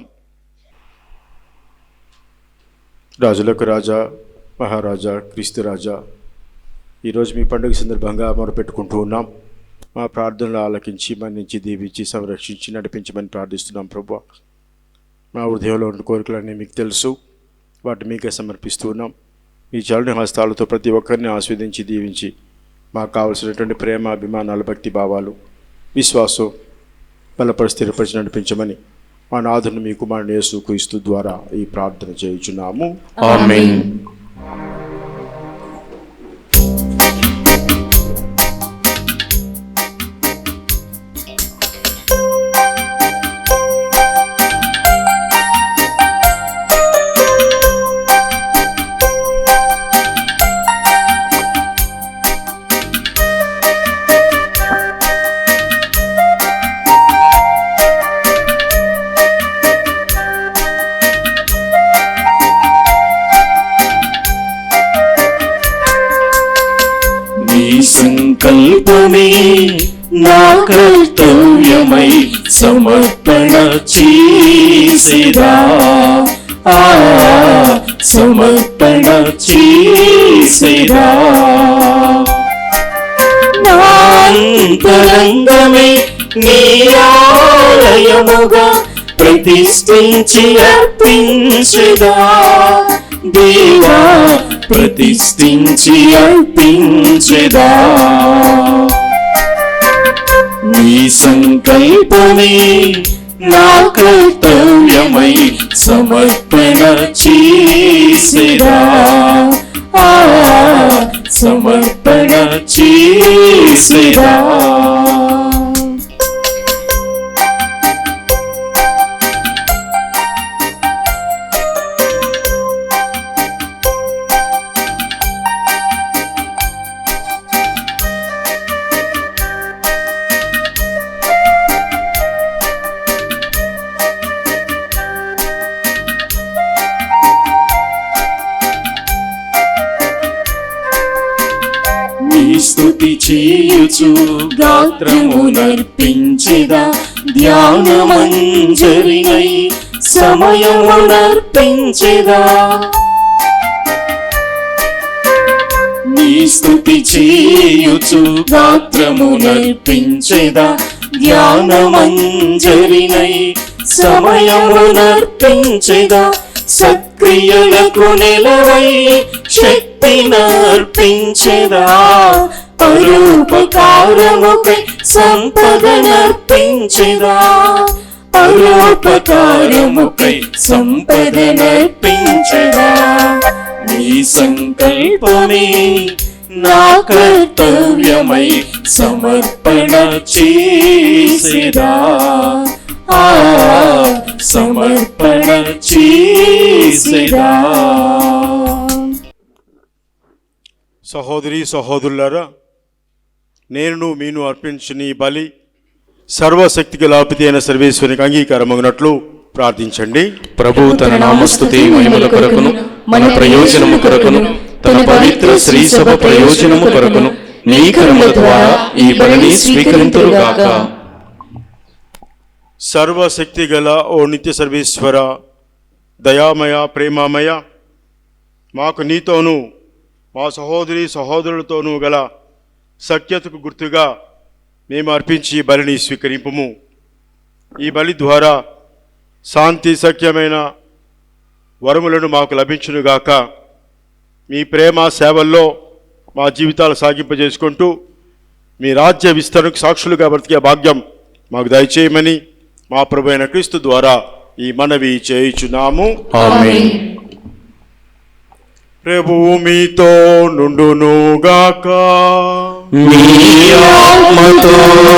రాజులకు రాజా, మహారాజా, క్రీస్తు రాజా, ఈరోజు మీ పండుగ సందర్భంగా మొరపెట్టుకుంటూ ఉన్నాం. మా ప్రార్థనలు ఆలకించి, మన్నించి, దీవించి, సంరక్షించి, నడిపించమని ప్రార్థిస్తున్నాం. ప్రభువా, మా హృదయంలో ఉన్న కోరికలన్నీ మీకు తెలుసు, వాటిని మీకే సమర్పిస్తూ ఉన్నాం. మీ చల్లని హస్తాలతో ప్రతి ఒక్కరిని ఆస్వాదించి, దీవించి, మాకు కావలసినటువంటి ప్రేమ, అభిమానాలు, భక్తి భావాలు, విశ్వాసం బలపరిచి, స్థిరపరిచి నడిపించమని మా నాథుని మీ కుమారుని యేసు క్రీస్తు ద్వారా ఈ ప్రార్థన చేయుచున్నాము. ఆమేన్. సంకల్పమే నా కర్తవ్యమై సమర్పణ చేసేదా, సమర్పణ చేసేదా. నా అంతరంగమే నీ ఆలయముగా ప్రతిష్ఠించి అర్పించెదా, దేవా ప్రతిష్ఠించి అర్పించెదా. నీ సంకల్పమే నా కర్తవ్యమై సమర్పణ చేసేదా, సమర్పణ చేసేదా. స్తుతి చేయుచు గాత్రమునర్పించెదా, ధ్యానమంజరినై సమయమునర్పించెదా. నీ స్తుతి చేయుచు గాత్రమునర్పించెదా, ధ్యానమంజరినై సమయమునర్పించెదా. సత్క్రియలకు నెలవై శక్తినర్పించెదా, పరోపకారముకై సంపదనర్పించెదా, పరోపకారముకై సంపదనర్పించెదా. నీ సంకల్పమే నా కర్తవ్యమై సమర్పణ చేసేదా, సమర్పణ చేసేదా. సహోదరి సహోదరులారా, నేను మీను అర్పించిన ఈ బలి సర్వశక్తి గల అయిన సర్వేశ్వరునికి అంగీకారమగినట్లు ప్రార్థించండి. ప్రభు తన నామస్తుతి మహిమల కొరకును మన ప్రయోజనము కొరకును తన పవిత్ర శ్రీ సభ ప్రయోజనము కొరకును నీ కర్మల ద్వారా ఈ బలిని స్వీకరింతురుగాక. సర్వశక్తి గల ఓ నిత్య సర్వేశ్వర, దయామయ, ప్రేమామయ, మాకు నీతోనూ మా సహోదరి సహోదరులతోనూ గల సఖ్యతకు గుర్తుగా మేము అర్పించి ఈ బలిని స్వీకరింపుము. ఈ బలి ద్వారా శాంతి సఖ్యమైన వరములను మాకు లభించునుగాక. మీ ప్రేమ సేవల్లో మా జీవితాలు సాగింపజేసుకుంటూ మీ రాజ్య విస్తరణకు సాక్షులుగా బ్రతికే భాగ్యం మాకు దయచేయమని మా ప్రభు అయిన క్రీస్తు ద్వారా ఈ మనవి చేయుచున్నాము. ఆమేన్. ప్రభువు మీతో నుండునుగాక. మీ ఆత్మతోనూ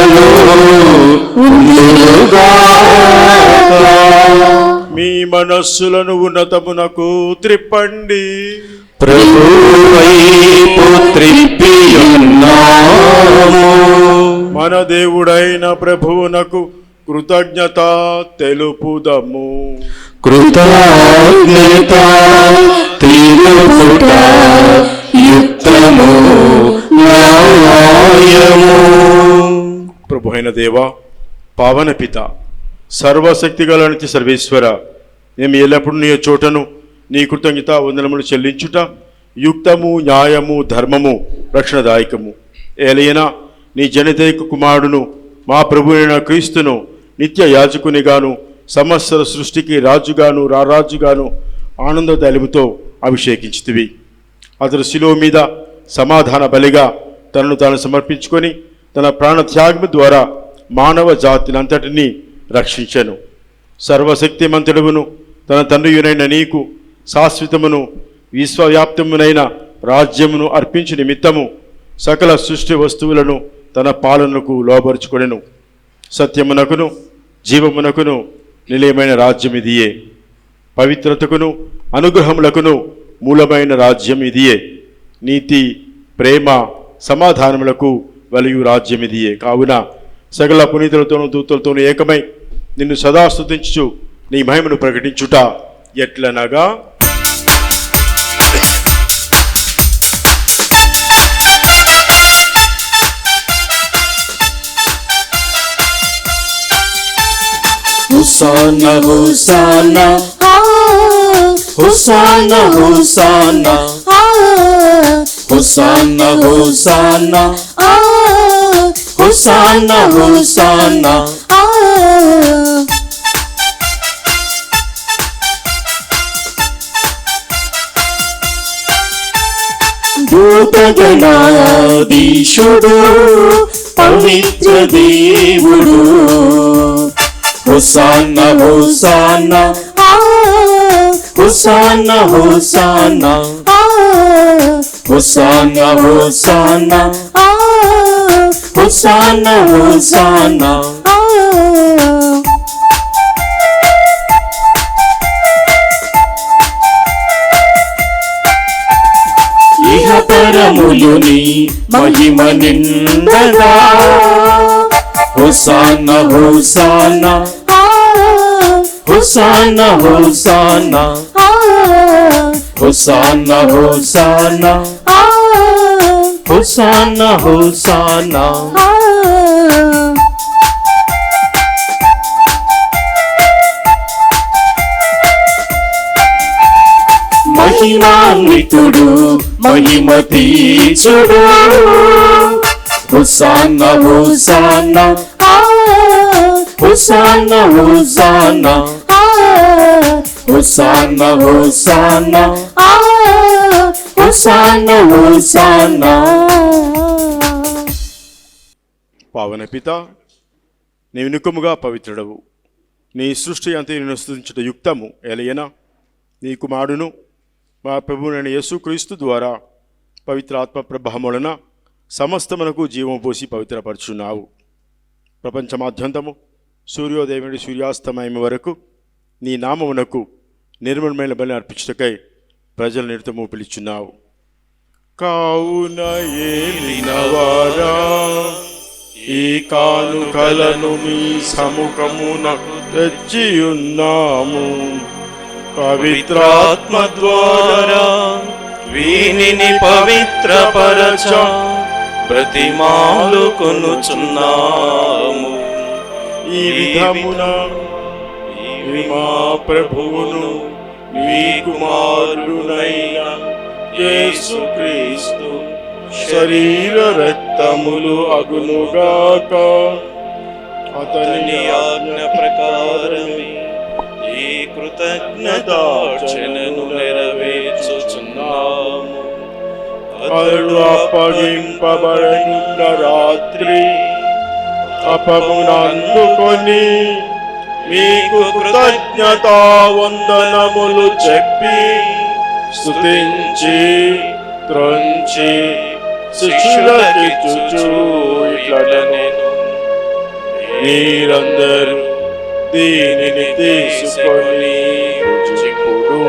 ఉండునుగాక. మీ మనస్సులను ఉన్నతమునకు త్రిప్పండి. ప్రభు వైపు త్రిప్పియున్నాము. మన దేవుడైన ప్రభువునకు కృతజ్ఞత తెలుపుదము. కృతజ్ఞత తెలుపుట యుక్తము న్యాయము. ప్రభు అయిన దేవ, పావన పిత, సర్వశక్తి గల నిత్య సర్వేశ్వర, మేము ఎల్లప్పుడూ నీ చోటను నీ కృతజ్ఞత వందనములు చెల్లించుట యుక్తము, న్యాయము, ధర్మము, రక్షణదాయకము. ఏలైనా నీ జనదైక కుమారుడును మా ప్రభువైన క్రీస్తును నిత్య యాజకునిగాను సమస్త సృష్టికి రాజుగాను రారాజుగాను ఆనంద తైలముతో అభిషేకించితివి. అతడు శిలువ మీద సమాధాన బలిగా తనను తాను సమర్పించుకొని తన ప్రాణత్యాగము ద్వారా మానవ జాతినంతటినీ రక్షించెను. సర్వశక్తిమంతుడును తన తండ్రియునైన నీకు శాశ్వతమును విశ్వవ్యాప్తమునైన రాజ్యమును అర్పించు నిమిత్తము సకల సృష్టి వస్తువులను తన పాలనకు లోబరుచుకొనెను. సత్యమునకును జీవమునకును నిలయమైన రాజ్యం ఇదియే. పవిత్రతకును అనుగ్రహములకును మూలమైన రాజ్యం ఇదియే. నీతి, ప్రేమ, సమాధానములకు వలియు రాజ్యం ఇదియే. కావున సకల పునీతులతోనూ దూతలతోనూ ఏకమై నిన్ను సదా స్తుతించుచు నీ మహిమను ప్రకటించుట ఎట్లనగా, hosanna hosanna hosanna hosanna hosanna hosanna hosanna hosanna దూతగణాధీశుడు పవిత్ర దేవుడు hosanna hosanna hosanna hosanna hosanna hosanna hosanna hosanna ఇహపరములుని మహిమ నిండగా hosanna hosanna hosanna hosanna hosanna hosanna hosanna hosanna మహిమాన్వితుడు మహిమ తీర్చుడు hosanna hosanna hosanna hosanna hosanna hosanna hosanna hosanna పావన పిత, నీవు నికుముగా పవిత్రుడవు. నీ సృష్టి అంతే నిన్ను స్తుతించుట యుక్తము. ఎలయనా నీ కుమారుడును మా ప్రభువునైన యేసుక్రీస్తు ద్వారా పవిత్ర ఆత్మ ప్రభావములన సమస్తమునకు జీవం పోసి పవిత్రపరచున్నావు. ప్రపంచమాద్యంతము సూర్యోదయం నుండి సూర్యాస్తమయం వరకు నీ నామమునకు నిర్మలమైన బలి అర్పించుటకై ప్రజల నిరతము పిలుచున్నావు. కావున ఏలినవారా, ఈ కానుకలను మీ సముఖమునకు తెచ్చియున్నాము. పవిత్రాత్మ ద్వారా వీనిని పవిత్రపరచ బ్రతిమాలు కొనుచున్నాము. ఈ విధమున మా ప్రభువును మీ కుమారుడైన యేసుక్రీస్తు శరీర రక్తములు అగునుగాక. అతని ఆజ్ఞ ప్రకారమే ఈ కృతజ్ఞతార్చనను నెరవేర్చుచున్నాము. అతడు అప్పగింపబడిన రాత్రి అపమునందుకొని మీకు కృతజ్ఞతా వందనములు చెప్పి స్తుతించి త్రొంచి శిష్యులకిచ్చుచు ఇట్లనెను, మీరందరూ దీనిని తీసుకొని రుచిపుడు.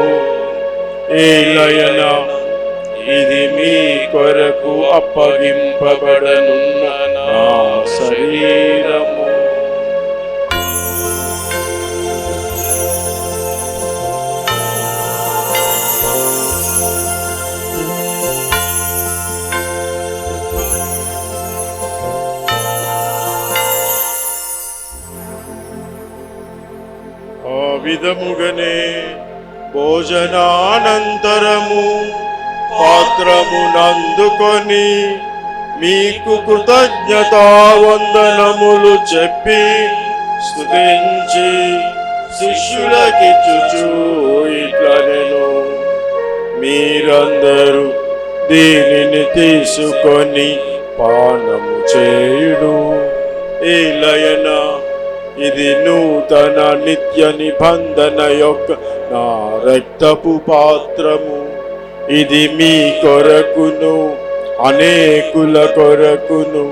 ఏలయన ఇది మీ కొరకు అప్పగింపబడనున్న నా శరీరము. ఆ విధముగనే భోజనానంతరము పాత్రమునందుకొని మీకు కృతజ్ఞతా వందనములు చెప్పి స్తుతించి శిష్యులకిచ్చుచు ఇట్లనెను, మీరందరూ దీనిని తీసుకొని పానము చేయుడు. ఏలయన ఇది నూతన నిత్య నిబంధన యొక్క నా రక్తపు పాత్రము. ఇది మీ కొరకును అనేకుల కొరకును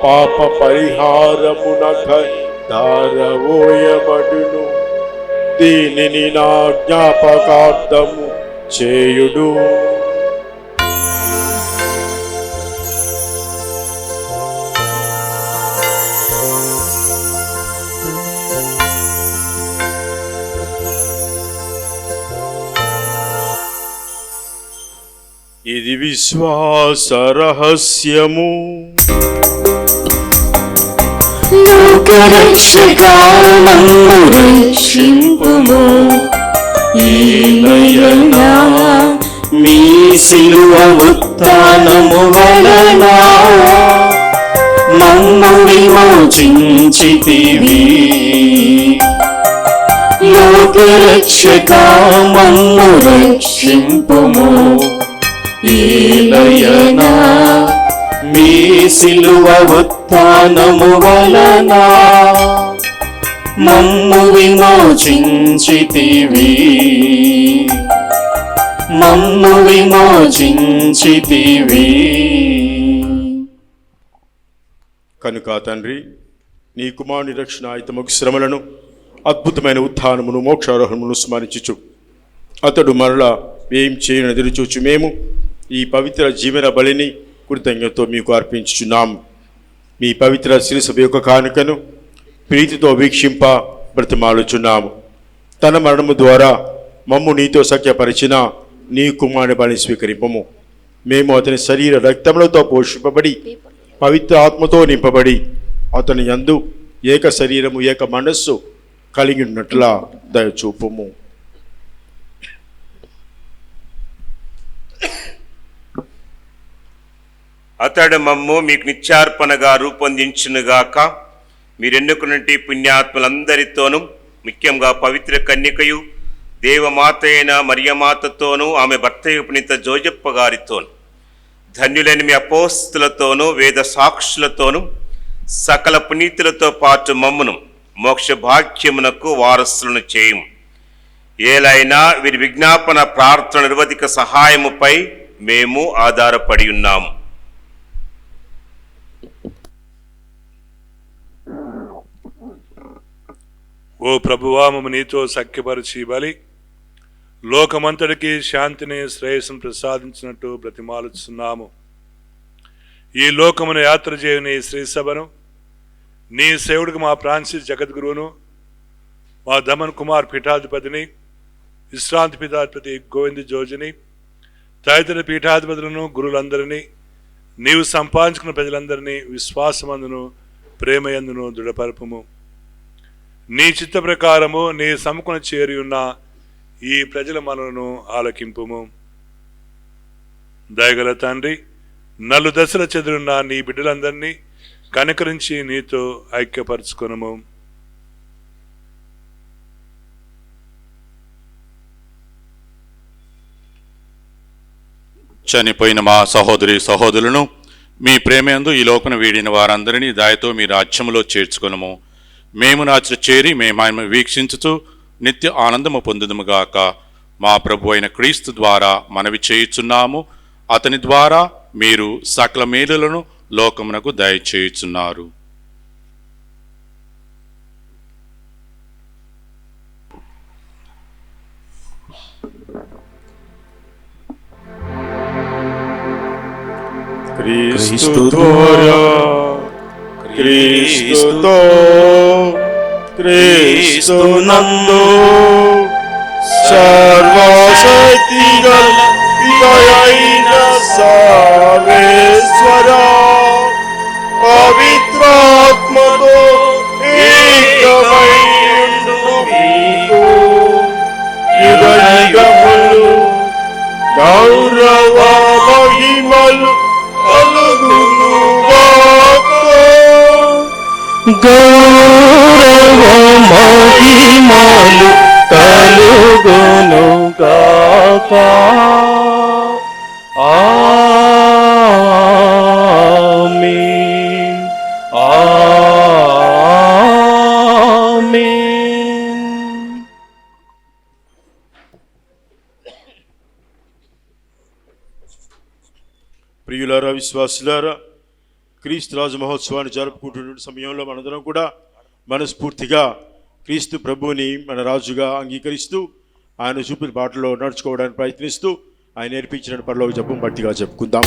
పాప పరిహారమునకై ధారవోయబడును. దీనిని నా జ్ఞాపకార్థము చేయుడు. ఇది విశ్వాస రహస్యము. లోక లోకరక్షకా నన్ను రక్షింపుము. ఏలయనా మీ సిలువ ఉత్థానము వలన మమ్ము విమోచించితివి. లోకరక్షకా మమ్ము రక్షింపుము. ఏలయనా మీ సిలువ ఉత్థానము వలన మమ్ము విమోచించితివి. మమ్ము విమోచించితివి. కనుక తండ్రి, నీ కుమారుని రక్షణాయుతముకు శ్రమలను, అద్భుతమైన ఉత్థానమును, మోక్షారోహణమును స్మరించుచు అతడు మరలా ఏం చేయను ఎదురుచూచు మేము ఈ పవిత్ర జీవన బలిని కృతజ్ఞతతో మీకు అర్పించుచున్నాము. మీ పవిత్ర శిరసభ యొక్క కానుకను ప్రీతితో వీక్షింప బ్రతిమాలుచున్నాము. తన మరణము ద్వారా మమ్ము నీతో సఖ్యపరిచిన నీ కుమారుని బలిని స్వీకరింపము. మేము అతని శరీర రక్తములతో పోషింపబడి పవిత్ర ఆత్మతో నింపబడి అతని యందు ఏక శరీరము ఏక మనస్సు కలిగి ఉన్నట్లా దయచూపుము. అతడు మమ్ము మీకు నిత్యార్పణగా రూపొందించునుగాక. మీరెన్నుకున్నటి పుణ్యాత్మలందరితోనూ, ముఖ్యంగా పవిత్ర కన్యకయు దేవమాత అయిన మరియమాతతోనూ ఆమె భర్త పునీత జోజప్ప గారితోనూ, ధన్యులైన మీ అపోస్తులతోనూ వేద సాక్షులతోనూ సకల పునీతులతో పాటు మమ్మును మోక్ష భాగ్యమునకు వారసులను చేయము. ఏలైనా వీరి విజ్ఞాపన ప్రార్థన నిరవధిక సహాయముపై మేము ఆధారపడి ఉన్నాము. ఓ ప్రభువా, మమ్ము నీతో సఖ్యపరిచి బలి లోకమంతటికి శాంతిని శ్రేయస్సును ప్రసాదించినట్టు బ్రతిమాలుచున్నాము. ఈ లోకమును యాత్ర చేయని శ్రీ సభను నీ సేవుడికి మా ఫ్రాన్సిస్ జగద్గురువును, మా దమన్ కుమార్ పీఠాధిపతిని, విశ్రాంతి పీఠాధిపతి గోవింద్ జోజిని, తదితర పీఠాధిపతులను, గురువులందరినీ, నీవు సంపాదించుకున్న ప్రజలందరినీ విశ్వాసమందును ప్రేమయందును దృఢపరపుము. నీ చిత్త ప్రకారము నీ సముఖను చేరి ఉన్న ఈ ప్రజల మనలను ఆలకింపుము. దయగల తండ్రి, నలు దశల చెదురున్న నీ బిడ్డలందరినీ కనికరించి నీతో ఐక్యపరచుకొనుము. చనిపోయిన మా సహోదరి సహోదరులను మీ ప్రేమయందు ఈ లోకను వీడిన వారందరినీ దయతో మీ రాజ్యములో చేర్చుకొనుము. మేము నాచు చేరి మేము వీక్షించుతూ నిత్య ఆనందము పొందుదుముగాక. మా ప్రభు అయిన క్రీస్తు ద్వారా మనవి చేయుచున్నాము. అతని ద్వారా మీరు సకల మేలులను లోకమునకు దయచేయుచున్నారు. క్రీస్తు ద్వారా, క్రీస్తుతో, క్రీస్తునందు సర్వశక్తిగల పితయైన సర్వేశ్వరా, పవిత్రాత్మతో ఏకమైయుండు మీకు యుగయుగములు గౌరవ మహిమలు కలుగునుగాక. గౌరవ మహిమలు కలుగునుగాక. ఆమేన్, ఆమేన్. ప్రియులారా, విశ్వాసులారా, క్రీస్తు రాజు మహోత్సవాన్ని జరుపుకుంటున్న సమయంలో మనందరం కూడా మనస్ఫూర్తిగా క్రీస్తు ప్రభువుని మన రాజుగా అంగీకరిస్తూ ఆయన చూపిన బాటలో నడుచుకోవడానికి ప్రయత్నిస్తూ ఆయన నేర్పించిన పరలోక జపం బట్టిగా చెప్పుకుందాం.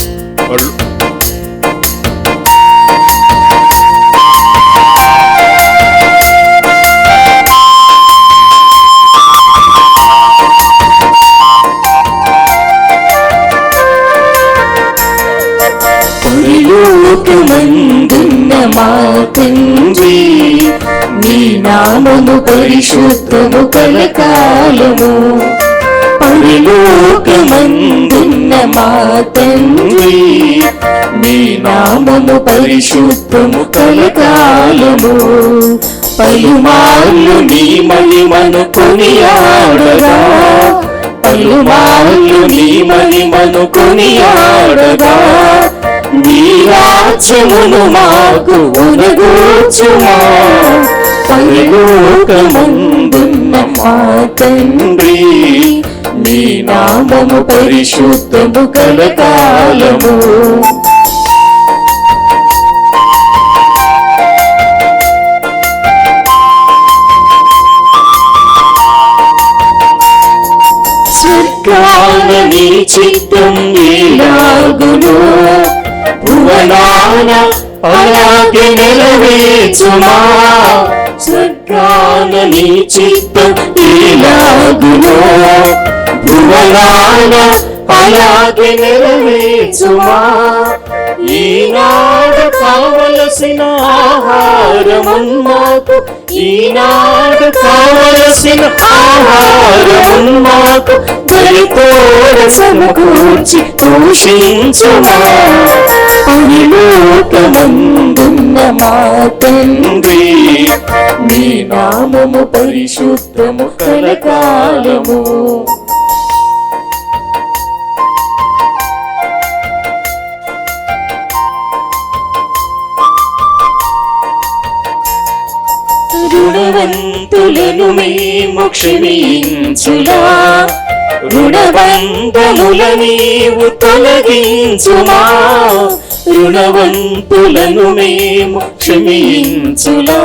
పరలోకమందున్న మా తండ్రి, నీ నామము పరిశుద్ధము కలకాలము. పరలోకమందున్న మా తండ్రి, నీ నామము పరిశుద్ధము కలకాలము. పలుమార్లు నీ మహిమను కొనియాడగా, పలుమార్లు నీ మహిమను కొనియాడగా, నీ రాజ్యమును మాకు ఉనగూర్చుమా. పరలోకమందున్న మా తండ్రి, నీ నామము పరిశుద్ధము కలకాలము. స్వర్గాన నీ చిత్తం ఎలాగునో, భువనాన అలాగే నెరవేర్చుమా. స్వర్గాన నీ చిత్తం ఎలాగునో, భువనాన అలాగే నెరవేర్చుమా. ఈనాడు కావలసిన ఆహారము మాకు, ఈనాడు కావలసిన ఆహారము మాకు దయతోడ సమకూర్చి పోషించుమా. పరలోకమందున్న మా తండ్రి, నీ నామము పరిశుద్ధము కలకాలము. రుణవంతులను మేము క్షమించులా, రుణబంధముల నీవు తొలగించుమా. రుణవంతులను మేము క్షమించులా,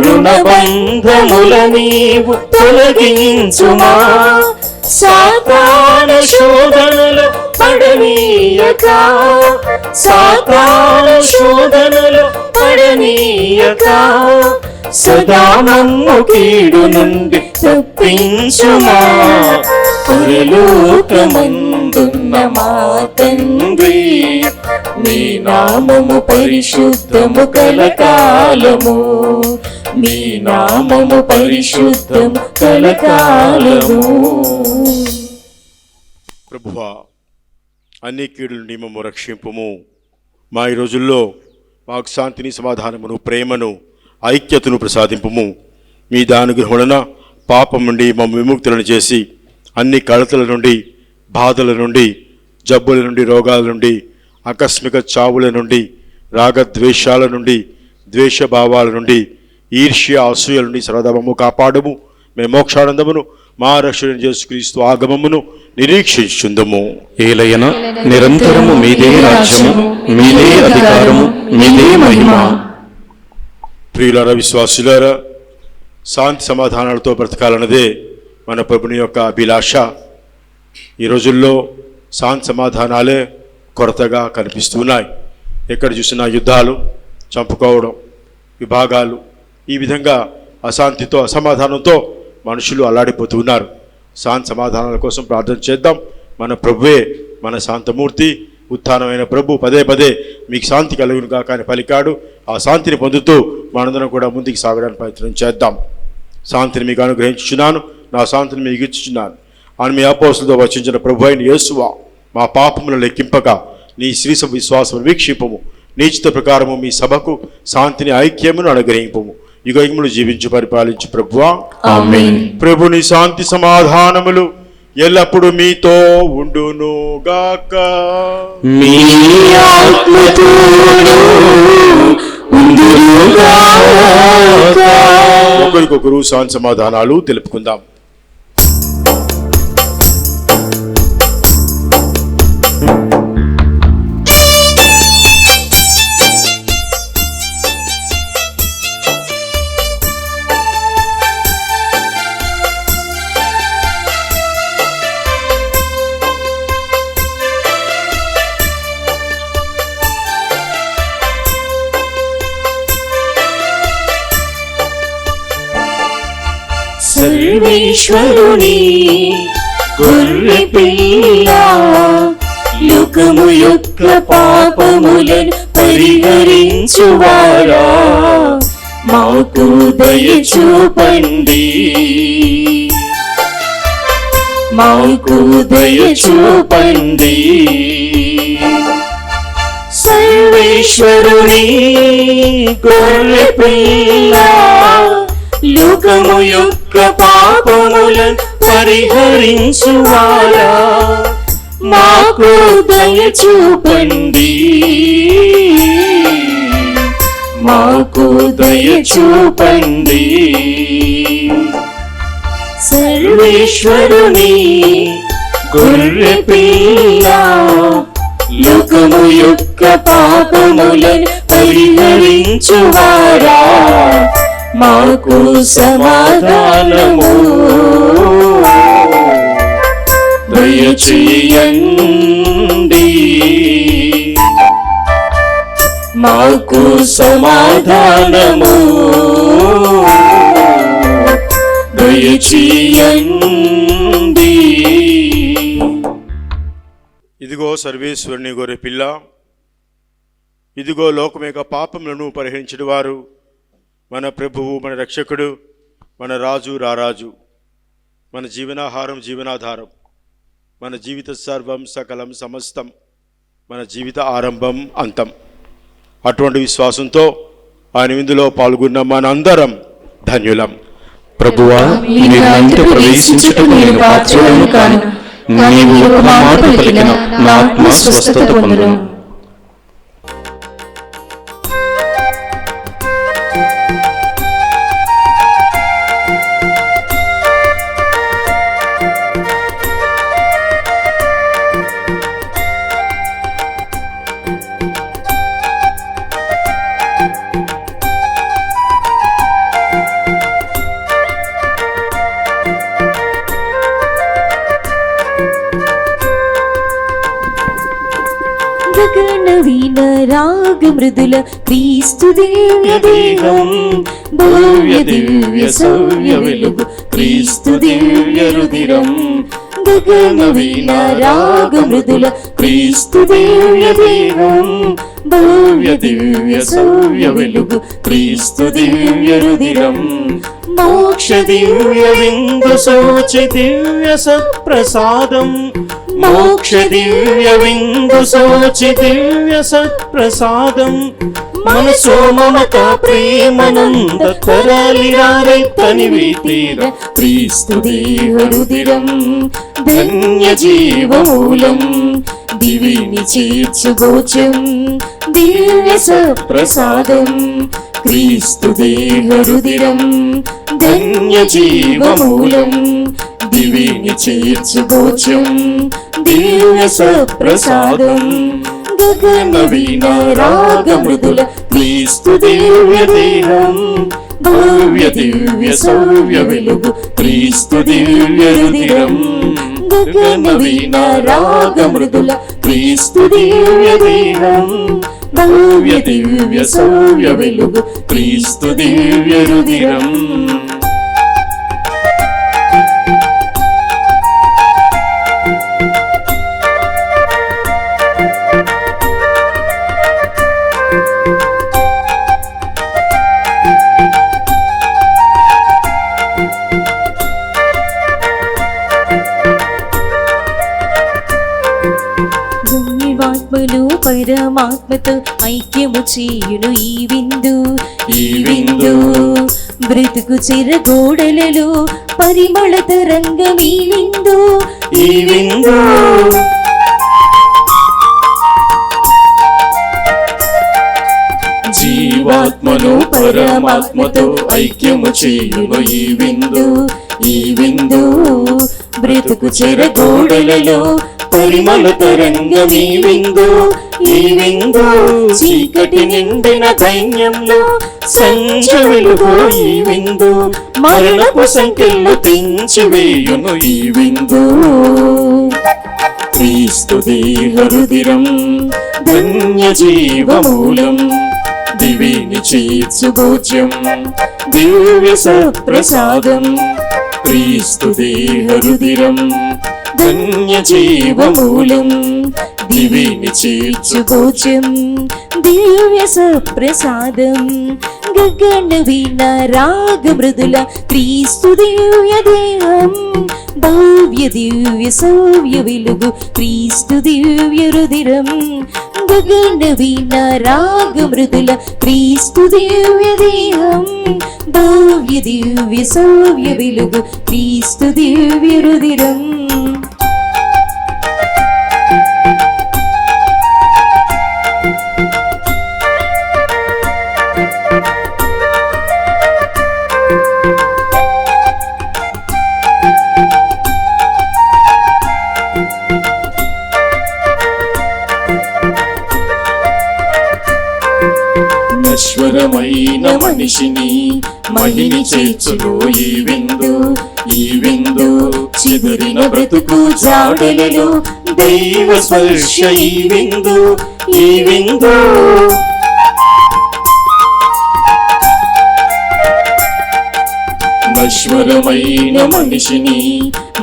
రుణబంధముల నీవు తొలగించుమా. సాతాన శోధనలు పడనీయక, సాతాన శోధనలు పడనీయక, సదా మమ్ము కీడు నుండి తప్పించుమా. పరలోకమందున్న మా తండ్రి, నీ నామము పరిశుద్ధము కలకాలము. నీ నామము పరిశుద్ధము కలకాలము. ప్రభువా, అన్ని కీడుల నుండి మమ్ము రక్షింపుము. మా ఈ రోజుల్లో మాకు శాంతిని, సమాధానమును, ప్రేమను, ఐక్యతను ప్రసాదింపుము. మీ దానుగ్రహమున పాపం నుండి మమ్మ విముక్తులను చేసి అన్ని కలతల నుండి, బాధల నుండి, జబ్బుల నుండి, రోగాల నుండి, ఆకస్మిక చావుల నుండి, రాగద్వేషాల నుండి, ద్వేషభావాల నుండి, ఈర్ష్య అసూయల నుండి సర్వదా కాపాడము. మేము మోక్షానందమును మా రక్షణ యేసుక్రీస్తు ఆగమమును నిరీక్షించుందము. ఏలయన నిరంతరము మీదే రాజ్యము, మీదే అధికారము, మీదే మహిమ. ప్రియులారా, విశ్వాసులారా, శాంతి సమాధానాలతో బ్రతకాలన్నదే మన ప్రభుని యొక్క అభిలాష. ఈ రోజుల్లో శాంతి సమాధానాలే కొరతగా కనిపిస్తున్నాయి. ఎక్కడ చూసినా యుద్ధాలు, చంపుకోవడం, విభాగాలు, ఈ విధంగా అశాంతితో, అసమాధానంతో మనుషులు అల్లాడిపోతున్నారు. శాంతి సమాధానాల కోసం ప్రార్థన చేద్దాం. మన ప్రభువే, మన శాంతమూర్తి, ఉత్థానమైన ప్రభు పదే పదే మీకు శాంతి కలుగును కాక అని పలికాడు. ఆ శాంతిని పొందుతూ మనందరం కూడా ముందుకు సాగడానికి ప్రయత్నం చేద్దాం. శాంతిని మీకు అనుగ్రహించుచున్నాను, నా శాంతిని మీకు ఇచ్చుచున్నాను అని మీ అపోస్తులతో వచించిన ప్రభు అయిన యేసువా, మా పాపములను లెక్కింపక నీ శ్రీసభ విశ్వాసమును వీక్షింపము. నీచిత ప్రకారము మీ సభకు శాంతిని, ఐక్యమును అనుగ్రహింపము. యుగయుగములు జీవించి పరిపాలించు ప్రభువా, ఆమేన్. ప్రభుని శాంతి సమాధానములు ఎల్లప్పుడూ మీతో ఉండును గాక. మీ ఆత్మతోను ఉండునుగాక. ఒకరికొకరు శాంతి సమాధానాలు తెలుపుకుందాం. సర్వేశ్వరుని గొర్రె పిల్ల, లోకము యొక్క పాపములను పరిహరించువాడా, మాకు దయ చూపండి, మాకు దయ చూపండి. సర్వేశ్వరుని గొర్రె పిల్ల, లోకము యొక్క పాపములను పరిహరించువారా, మాకు దయ చూపండి, మాకు దయ చూపండి. సర్వేశ్వరుని గొర్రె పిల్ల, లోకము యొక్క పాపములను పరిహరించువారా, మాకు సమాధానము దయచేయండి, మాకు సమాధానము దయచేయండి. ఇదిగో సర్వేశ్వరుని గొర్రె పిల్ల, ఇదిగో లోకం యొక్క పాపములను పరిహరించిన వారు, మన ప్రభువు, మన రక్షకుడు, మన రాజు రారాజు, మన జీవనాహారం జీవనాధారం, మన జీవిత సర్వం సకలం సమస్తం, మన జీవిత ఆరంభం అంతం. అటువంటి విశ్వాసంతో ఆయన విందులో పాల్గొన్న మనందరం ధన్యులం. ప్రభువా, నీ ఇంట ప్రవేశించుటకు నేను పాత్రుడను కాను. నీవు ఒక మాట పలికిన నా ఆత్మ స్వస్థత పొందును. గగనవీన రాగ మృదుల క్రీస్తు దివ్య దేహం, భవ్య దివ్య సవ్య వెలుగు క్రీస్తు దివ్య రుధిరం. గగనవీన రాగ మృదుల క్రీస్తు దివ్య దేహం, భవ్య దివ్య సవ్య వెలుగు క్రీస్తు దివ్య రుధిరం. మోక్ష దివ్య విందు సోచి దివ్య సత్ప్రసాదం, మోక్ష దివ్య విందు సోచి దివ్య సత్ప్రసాదం. మనసో మమత ప్రేమనంద తరలిరారే తనివి తీర క్రీస్తు దేహ రుధిరం. ధన్య జీవమూలం దివిని చేర్చుగోచం, దివ్య సత్ప్రసాదం క్రీస్తు దేహ రుధిరం. ధన్య జీవమూలం దివిని చేర్చుగోచం, దివ్య సత్ప్రసాదం. గగనవీన రాగ మృదుల క్రీస్తు దివ్య దేహం, భవ్య దివ్య సవ్య వెలుగు క్రీస్తు దివ్య రుధిరం. గగనవీన రాగ మృదుల క్రీస్తు దివ్య దేహం, భవ్య దివ్య సవ్య వెలుగు క్రీస్తు దివ్య రుధిరం. ఆత్మను పరమాత్మతో ఐక్యము చేయును ఈ విందు, ఈ విందు. బ్రతుకు చెరగోడలలో పరిమళ తరంగం ఈ విందు, ఈ విందు. జీవాత్మను పరమాత్మతో ఐక్యము చేయును ఈ విందు, ఈ విందు. బ్రతుకు చెరగోడలలో పరిమళ తరంగం ఈ విందు, ఈ విందు. చీకటి నిండిన దైన్యంలో సంచ వెలుగు ఈ విందు, మరణపు సంఖ్యలు తెంచివేయును ఈ విందు. క్రీస్తు దేహ రుధిరం ధన్య జీవమూలం దివిని చేర్చుగోచం, దివ్య సత్ప్రసాదం క్రీస్తు దేహ రుధిరం. ధన్య జీవమూలం దివిని చేర్చుగోచం, దివ్య సత్ప్రసాదం. గగన వీణ రాగ మృదుల క్రీస్తు దివ్య దేహం, భవ్య దివ్య సవ్య వెలుగు క్రీస్తు దివ్య రుదిరం. గగన వీణ రాగ మృదుల క్రీస్తు దివ్య దేహం, భవ్య దివ్య సవ్య వెలుగు క్రీస్తు దివ్య రుదిరం. నశ్వరమైన మనిషిని మహిని చేర్చును ఈ విందు, ఈ విందు చిదురిన బ్రతుకు జాడలలో దైవ స్పర్శ ఈ విందు, ఈ విందు. నశ్వరమైన మనిషిని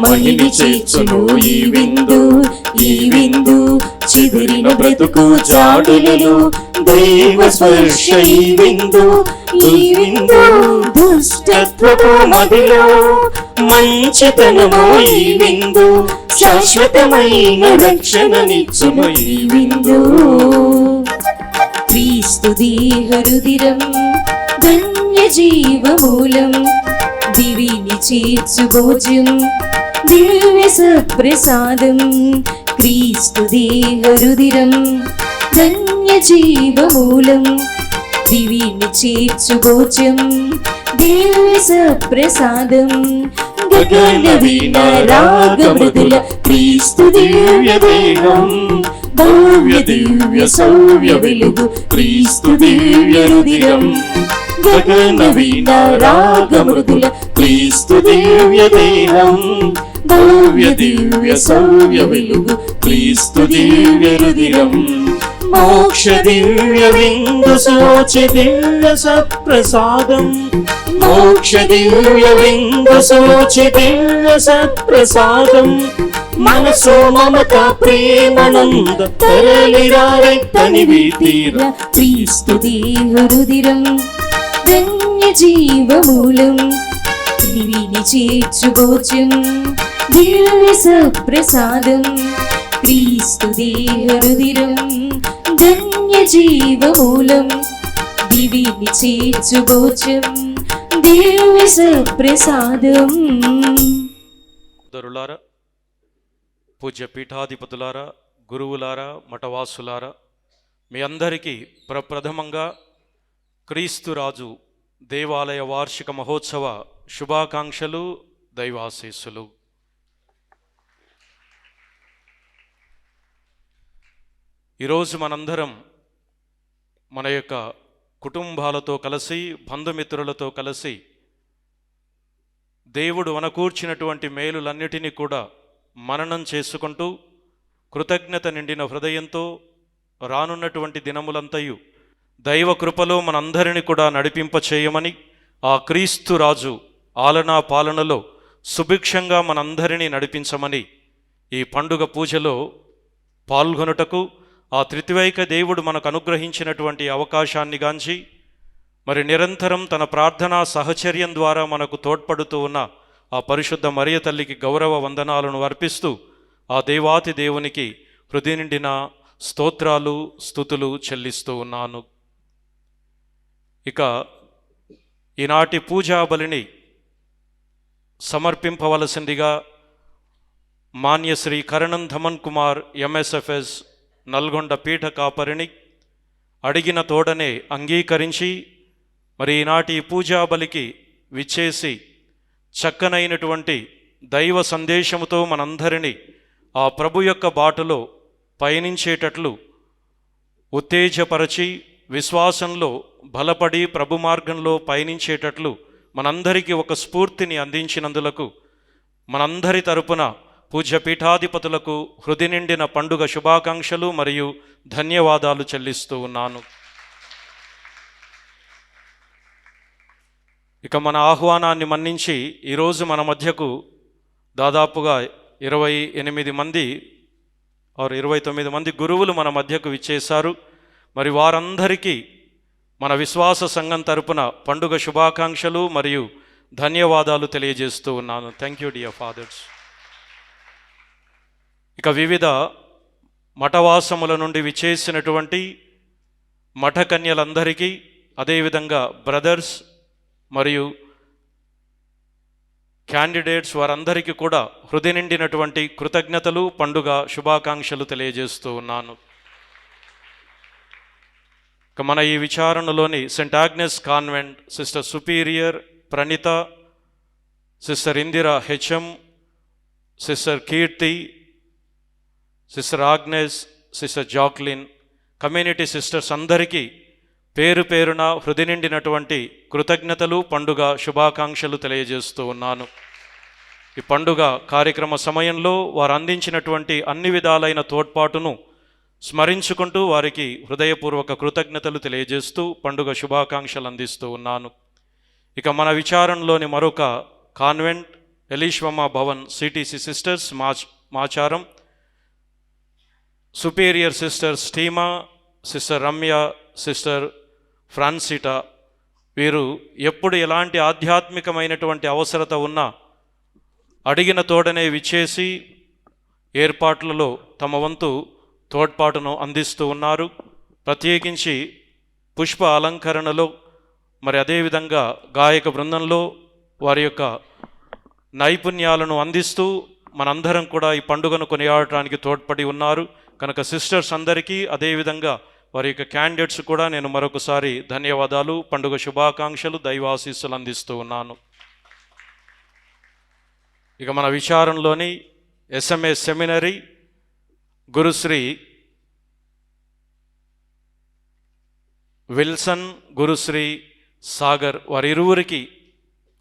మహిని చేర్చును ఈ విందు, ఈ విందు చిదురిన బ్రతుకు జాడులలో దైవ స్పర్శ ఈ విందు, ఈ విందు. దుష్టత్వపు మదిలో మంచితనము ఈ విందు, శాశ్వతమైన రక్షణనిచ్చును ఈ విందు. క్రీస్తు దేహ రుదిరం ధన్య జీవమూలం, దివిని చేర్చు భోజం దివ్య సప్రసాదం. క్రీస్తు దేహ రుదిరం ధన్య జీవమూలం, దివిని చేర్చు భోజం దివ్య సప్రసాదం. గగన వీణ రాగ మృదుల క్రీస్తు దివ్య దేహం, భవ్య దివ్య సవ్య వెలుగు క్రీస్తు దివ్య రుదిరం. గగన వీణ రాగ మృదుల క్రీస్తు దివ్య దేహం, భవ్య దివ్య సవ్య వెలుగు క్రీస్తు దివ్య రుదిరం. మోక్ష దివ్య విందు సోచి దివ్య సప్రసాదం, మోక్ష దివ్య విందు సోచి దివ్య సప్రసాదం. మనసు మమత ప్రేమనంద తరలిరారెత్తని తీర క్రీస్తు దేహ రుదిరం ధన్య జీవమూలం, దివిని చేర్చు భోజం దివ్య సప్రసాదం. క్రీస్తు దేహ రుదిరం ధన్య జీవమూలం, దివిని చేర్చు భోజం దివ్య సప్రసాదం. దరులారా, పూజ్య పీఠాధిపతులారా, గురువులారా, మఠవాసులారా, మీ అందరికీ ప్రప్రథమంగా క్రీస్తురాజు దేవాలయ వార్షిక మహోత్సవ శుభాకాంక్షలు, దైవాశీస్సులు. ఈరోజు మనందరం మన యొక్క కుటుంబాలతో కలిసి, బంధుమిత్రులతో కలిసి దేవుడు వనకూర్చినటువంటి మేలులన్నిటినీ కూడా మననం చేసుకుంటూ కృతజ్ఞత నిండిన హృదయంతో రానున్నటువంటి దినములంతయు దైవ కృపలో మనందరినీ కూడా నడిపింపచేయమని, ఆ క్రీస్తు రాజు ఆలనా పాలనలో సుభిక్షంగా మనందరినీ నడిపించమని ఈ పండుగ పూజలో పాల్గొనుటకు ఆ త్రిత్వైక దేవుడు మనకు అనుగ్రహించినటువంటి అవకాశాన్ని గాంచి, మరి నిరంతరం తన ప్రార్థనా సహచర్యం ద్వారా మనకు తోడ్పడుతూ ఉన్న ఆ పరిశుద్ధ మరియ తల్లికి గౌరవ వందనాలను అర్పిస్తూ ఆ దేవాతి దేవునికి హృదయ నిండిన స్తోత్రాలు, స్తుతులు చెల్లిస్తూ ఉన్నాను. ఇక ఈనాటి పూజా బలిని సమర్పింపవలసిందిగా మాన్యశ్రీ కరణం ధమన్ కుమార్ ఎంఎస్ఎఫ్ఎస్ నల్గొండ పీఠ కాపరిని అడిగిన తోడనే అంగీకరించి మరి ఈనాటి పూజా బలికి విచ్చేసి చక్కనైనటువంటి దైవ సందేశముతో మనందరినీ ఆ ప్రభు యొక్క బాటలో పయనించేటట్లు ఉత్తేజపరచి విశ్వాసంలో బలపడి ప్రభు మార్గంలో పయనించేటట్లు మనందరికీ ఒక స్ఫూర్తిని అందించినందులకు మనందరి తరపున పూజ్య పీఠాధిపతులకు హృదయ నిండిన పండుగ శుభాకాంక్షలు మరియు ధన్యవాదాలు చెల్లిస్తూ ఉన్నాను. ఇక మన ఆహ్వానాన్ని మన్నించి ఈరోజు మన మధ్యకు దాదాపుగా 28 మంది 29 మంది గురువులు మన మధ్యకు విచ్చేశారు. మరి వారందరికీ మన విశ్వాస సంఘం తరపున పండుగ శుభాకాంక్షలు మరియు ధన్యవాదాలు తెలియజేస్తూ ఉన్నాను. Thank you dear fathers. ఇక వివిధ మఠవాసముల నుండి విచేసినటువంటి మఠకన్యలందరికీ, అదేవిధంగా బ్రదర్స్ మరియు క్యాండిడేట్స్ వారందరికీ కూడా హృదయ నిండినటువంటి కృతజ్ఞతలు, పండుగ శుభాకాంక్షలు తెలియజేస్తూ ఉన్నాను. ఇక మన ఈ విచారణలోని saint Agnes convent sister superior Praneetha, sister Indira HM, sister Keerthi, sister Agnes, sister Jacqueline, community sisters అందరికీ పేరు పేరున హృదయ నిండినటువంటి కృతజ్ఞతలు, పండుగ శుభాకాంక్షలు తెలియజేస్తూ ఉన్నాను. ఈ పండుగ కార్యక్రమ సమయంలో వారు అందించినటువంటి అన్ని విధాలైన తోడ్పాటును స్మరించుకుంటూ వారికి హృదయపూర్వక కృతజ్ఞతలు తెలియజేస్తూ పండుగ శుభాకాంక్షలు అందిస్తూ ఉన్నాను. ఇక మన విచారణలోని మరొక convent Eliswamma Bhavan CTC sisters Macharam, superior sister స్టీమా, సిస్టర్ రమ్య, సిస్టర్ ఫ్రాన్సిటా, వీరు ఎప్పుడు ఎలాంటి ఆధ్యాత్మికమైనటువంటి అవసరత ఉన్నా అడిగిన తోడనే విచ్చేసి ఏర్పాట్లలో తమ వంతు తోడ్పాటును అందిస్తూ ఉన్నారు. ప్రత్యేకించి పుష్ప అలంకరణలో మరి అదేవిధంగా గాయక బృందంలో వారి యొక్క నైపుణ్యాలను అందిస్తూ మనందరం కూడా ఈ పండుగను కొనియాడటానికి తోడ్పడి ఉన్నారు. కనుక సిస్టర్స్ అందరికీ, అదేవిధంగా వారి యొక్క క్యాండిడేట్స్ కూడా నేను మరొకసారి ధన్యవాదాలు, పండుగ శుభాకాంక్షలు, దైవాశీస్సులు అందిస్తూ ఉన్నాను. ఇక మన విచారంలోని ఎస్ఎంఏ సెమినరీ గురుశ్రీ విల్సన్, గురుశ్రీ సాగర్, వారిరువురికి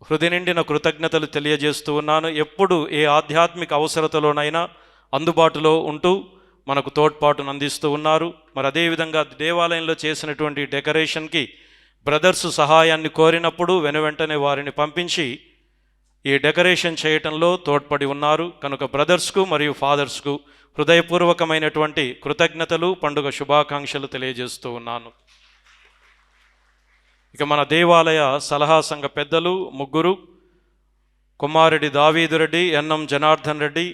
హృదయ నిండిన కృతజ్ఞతలు తెలియజేస్తూ ఉన్నాను. ఎప్పుడు ఏ ఆధ్యాత్మిక అవసరతలోనైనా అందుబాటులో ఉంటూ మనకు తోడ్పాటును అందిస్తూ ఉన్నారు. మరి అదేవిధంగా దేవాలయంలో చేసినటువంటి డెకరేషన్కి బ్రదర్స్ సహాయాన్ని కోరినప్పుడు వెనువెంటనే వారిని పంపించి ఈ డెకరేషన్ చేయటంలో తోడ్పడి ఉన్నారు. కనుక బ్రదర్స్కు మరియు ఫాదర్స్కు హృదయపూర్వకమైనటువంటి కృతజ్ఞతలు, పండుగ శుభాకాంక్షలు తెలియజేస్తూ ఉన్నాను. ఇక మన దేవాలయ సలహా సంఘ పెద్దలు ముగ్గురు, కుమారెడ్డి దావీదు రెడ్డి, ఎన్ఎం జనార్దన్ రెడ్డి,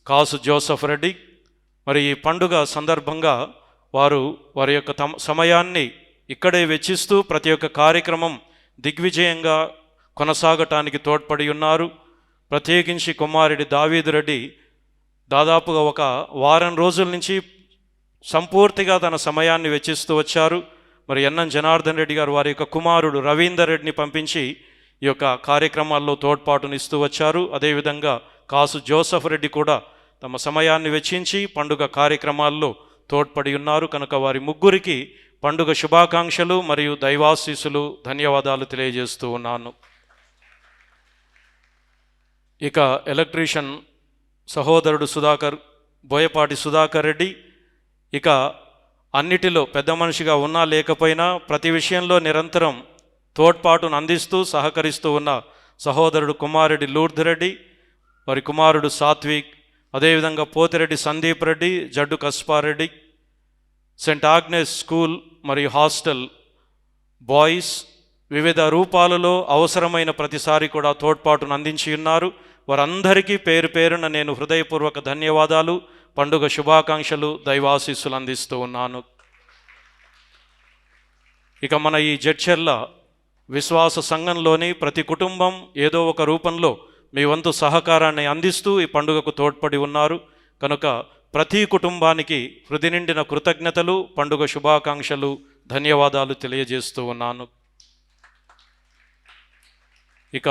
కాసు జోసఫ్ రెడ్డి, మరి ఈ పండుగ సందర్భంగా వారి యొక్క సమయాన్ని ఇక్కడే వెచ్చిస్తూ ప్రతి ఒక్క కార్యక్రమం దిగ్విజయంగా కొనసాగటానికి తోడ్పడి ఉన్నారు. ప్రత్యేకించి కుమారెడ్డి దావీదు రెడ్డి దాదాపుగా ఒక వారం రోజుల నుంచి సంపూర్తిగా తన సమయాన్ని వెచ్చిస్తూ వచ్చారు. మరి ఎన్ఎం జనార్దన్ రెడ్డి గారు వారి యొక్క కుమారుడు రవీందర్ రెడ్డిని పంపించి ఈ యొక్క కార్యక్రమాల్లో తోడ్పాటునిస్తూ వచ్చారు. అదేవిధంగా కాసు జోసఫ్ రెడ్డి కూడా తమ సమయాన్ని వెచ్చించి పండుగ కార్యక్రమాల్లో తోడ్పడి ఉన్నారు. కనుక వారి ముగ్గురికి పండుగ శుభాకాంక్షలు మరియు దైవాశీస్సులు, ధన్యవాదాలు తెలియజేస్తూ ఉన్నాను. ఇక ఎలక్ట్రీషియన్ సహోదరుడు సుధాకర్, బోయపాటి సుధాకర్ రెడ్డి, ఇక అన్నిటిలో పెద్ద మనిషిగా ఉన్నా లేకపోయినా ప్రతి విషయంలో నిరంతరం తోడ్పాటును అందిస్తూ సహకరిస్తూ ఉన్న సహోదరుడు కుమారెడ్డి లూర్ద్ రెడ్డి, వారి కుమారుడు సాత్విక్, అదేవిధంగా Pothireddy Sandeep Reddy, Jaddu Kaspareddy, saint Agnes school మరియు హాస్టల్ బాయ్స్ వివిధ రూపాలలో అవసరమైన ప్రతిసారి కూడా తోడ్పాటును అందించి ఉన్నారు. వారందరికీ పేరు పేరున నేను హృదయపూర్వక ధన్యవాదాలు, పండుగ శుభాకాంక్షలు, దైవాశీస్సులు అందిస్తూ ఉన్నాను. ఇక మన ఈ జడ్చెర్ల విశ్వాస సంఘంలోని ప్రతి కుటుంబం ఏదో ఒక రూపంలో మీ వంతు సహకారాన్ని అందిస్తూ ఈ పండుగకు తోడ్పడి ఉన్నారు. కనుక ప్రతి కుటుంబానికి హృదయ నిండిన కృతజ్ఞతలు, పండుగ శుభాకాంక్షలు, ధన్యవాదాలు తెలియజేస్తూ ఉన్నాను. ఇక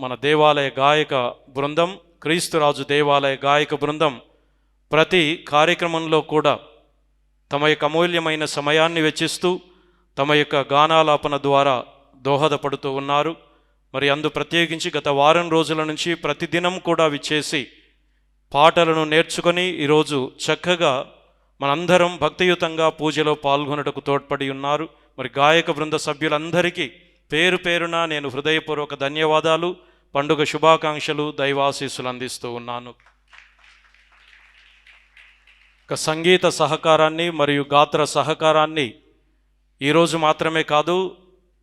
మన దేవాలయ గాయక బృందం, క్రీస్తురాజు దేవాలయ గాయక బృందం ప్రతి కార్యక్రమంలో కూడా తమ యొక్క అమూల్యమైన సమయాన్ని వెచ్చిస్తూ తమ యొక్క గానాలాపన ద్వారా దోహదపడుతూ ఉన్నారు. మరి అందు ప్రత్యేకించి గత వారం రోజుల నుంచి ప్రతిదినం కూడా విచ్చేసి పాటలను నేర్చుకొని ఈరోజు చక్కగా మనందరం భక్తియుతంగా పూజలో పాల్గొనటకు తోడ్పడి ఉన్నారు. మరి గాయక బృంద సభ్యులందరికీ పేరు పేరున నేను హృదయపూర్వక ధన్యవాదాలు, పండుగ శుభాకాంక్షలు, దైవాశీస్సులు అందిస్తూ ఉన్నాను. సంగీత సహకారాన్ని మరియు గాత్ర సహకారాన్ని ఈరోజు మాత్రమే కాదు,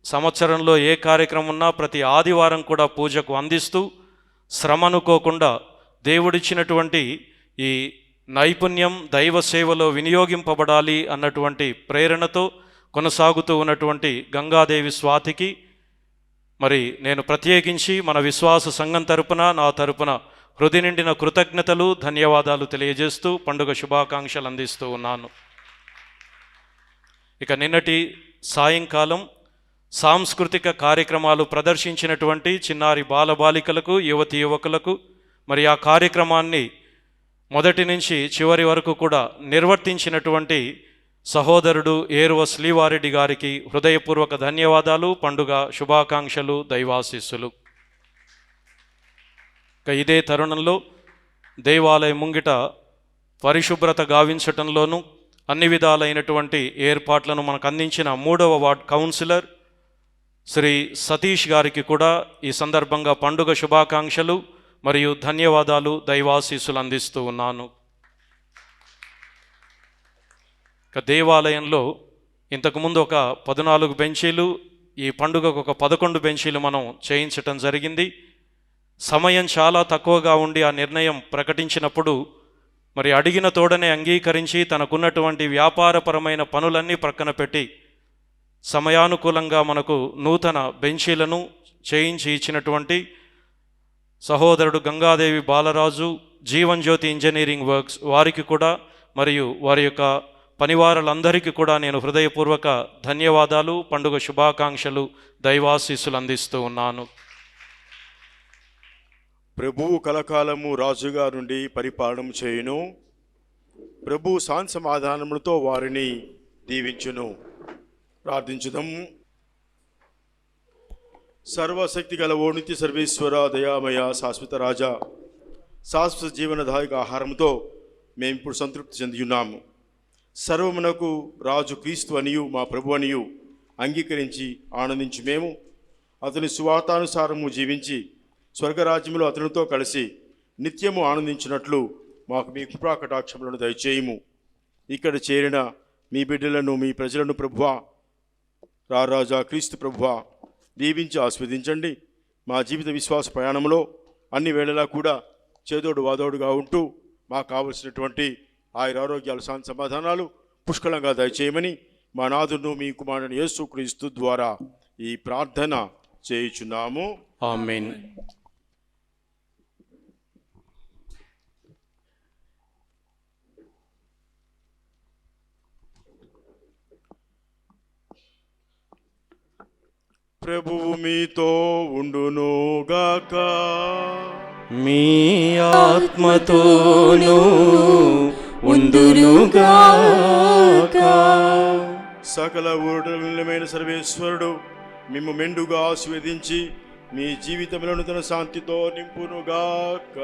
సంవత్సరంలో ఏ కార్యక్రమం ఉన్నా ప్రతి ఆదివారం కూడా పూజకు అందిస్తూ శ్రమ అనుకోకుండా దేవుడిచ్చినటువంటి ఈ నైపుణ్యం దైవ సేవలో వినియోగింపబడాలి అన్నటువంటి ప్రేరణతో కొనసాగుతూ ఉన్నటువంటి గంగాదేవి స్వాతికి మరి నేను ప్రత్యేకించి మన విశ్వాస సంఘం తరపున, నా తరపున హృదయ నిండిన కృతజ్ఞతలు, ధన్యవాదాలు తెలియజేస్తూ పండుగ శుభాకాంక్షలు అందిస్తూ ఉన్నాను. ఇక నిన్నటి సాయంకాలం సాంస్కృతిక కార్యక్రమాలు ప్రదర్శించినటువంటి చిన్నారి బాలబాలికలకు, యువతి యువకులకు మరి ఆ కార్యక్రమాన్ని మొదటి నుంచి చివరి వరకు కూడా నిర్వర్తించినటువంటి సహోదరుడు ఏరువ శ్రీవారెడ్డి గారికి హృదయపూర్వక ధన్యవాదాలు, పండుగ శుభాకాంక్షలు, దైవాశీస్సులు. ఇదే తరుణంలో దేవాలయం ముంగిట పరిశుభ్రత గావించటంలోనూ అన్ని విధాలైనటువంటి ఏర్పాట్లను మనకు అందించిన 3వ వార్డ్ కౌన్సిలర్ శ్రీ సతీష్ గారికి కూడా ఈ సందర్భంగా పండుగ శుభాకాంక్షలు మరియు ధన్యవాదాలు, దైవాశీస్సులు అందిస్తూ ఉన్నాను. ఇక దేవాలయంలో ఇంతకుముందు ఒక 14 బెంచీలు, ఈ పండుగకు ఒక 11 బెంచీలు మనం చేయించటం జరిగింది. సమయం చాలా తక్కువగా ఉండి ఆ నిర్ణయం ప్రకటించినప్పుడు మరి అడిగిన తోడనే అంగీకరించి తనకున్నటువంటి వ్యాపారపరమైన పనులన్నీ ప్రక్కన పెట్టి సమయానుకూలంగా మనకు నూతన బెంచీలను చేయించి ఇచ్చినటువంటి సహోదరుడు గంగాదేవి బాలరాజు, జీవన్ జ్యోతి ఇంజనీరింగ్ వర్క్స్ వారికి కూడా మరియు వారి యొక్క పనివారులందరికీ కూడా నేను హృదయపూర్వక ధన్యవాదాలు, పండుగ శుభాకాంక్షలు, దైవాశీస్సులు అందిస్తూ ఉన్నాను. ప్రభువు కలకాలము రాజుగా నుండి పరిపాలన చేయును. ప్రభు శాంతి సమాధానములతో వారిని దీవించును. ప్రార్థించుదాం. సర్వశక్తి గల ఓ నిత్య సర్వేశ్వర, దయామయ, శాశ్వత రాజా, శాశ్వత జీవనదాయక ఆహారంతో మేము ఇప్పుడు సంతృప్తి చెంది ఉన్నాము. సర్వమునకు రాజు క్రీస్తు అనియు మా ప్రభు అనియు అంగీకరించి ఆనందించి మేము అతని సువార్తానుసారము జీవించి స్వర్గరాజ్యంలో అతనితో కలిసి నిత్యము ఆనందించినట్లు మాకు మీ కృపా కటాక్షములను దయచేయము. ఇక్కడ చేరిన మీ బిడ్డలను, మీ ప్రజలను ప్రభువా, రారాజా క్రీస్తు ప్రభువా దీవించి ఆస్వాదించండి. మా జీవిత విశ్వాస ప్రయాణంలో అన్ని వేళలా కూడా చేదోడు వాదోడుగా ఉంటూ మాకు కావలసినటువంటి ఆయురారోగ్యాలు, శాంతి సమాధానాలు పుష్కలంగా దయచేయమని మా నాథును మీ కుమారుని యేసుక్రీస్తు ద్వారా ఈ ప్రార్థన చేయుచున్నాము. ఆమేన్. ప్రభువు మీతో ఉండునుగాక. మీ ఆత్మతోనూ ఉండునుగాక. సకల ఊరటమైన సర్వేశ్వరుడు మిమ్ము మెండుగా ఆశీర్వదించి మీ జీవితములను తన శాంతితో నింపునుగాక.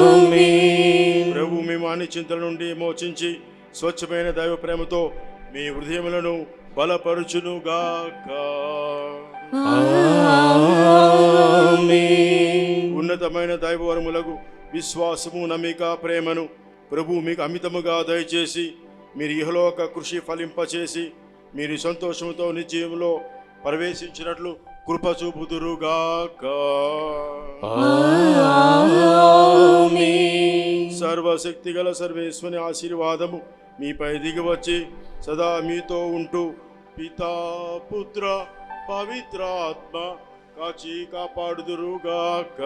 ఆమేన్. ప్రభు మేము అన్ని చింతల నుండి మోచించి స్వచ్ఛమైన దైవ ప్రేమతో మీ హృదయములను బలపరుచునుగాక. ఆమేన్. ఉన్నతమైన దైవవరములకు విశ్వాసము, నమ్మిక, ప్రేమను ప్రభు మీకు అమితముగా దయచేసి మీరు ఇహలోక కృషి ఫలింపచేసి మీరు సంతోషముతో నిత్యములో ప్రవేశించినట్లు కృప చూపుదురుగాక. ఆమేన్. సర్వశక్తి గల సర్వేశ్వని ఆశీర్వాదము మీపై దిగివచ్చి సదా మీతో ఉంటూ పితా, పుత్ర, పవిత్రాత్మ కాచి కాపాడుదురుగాక.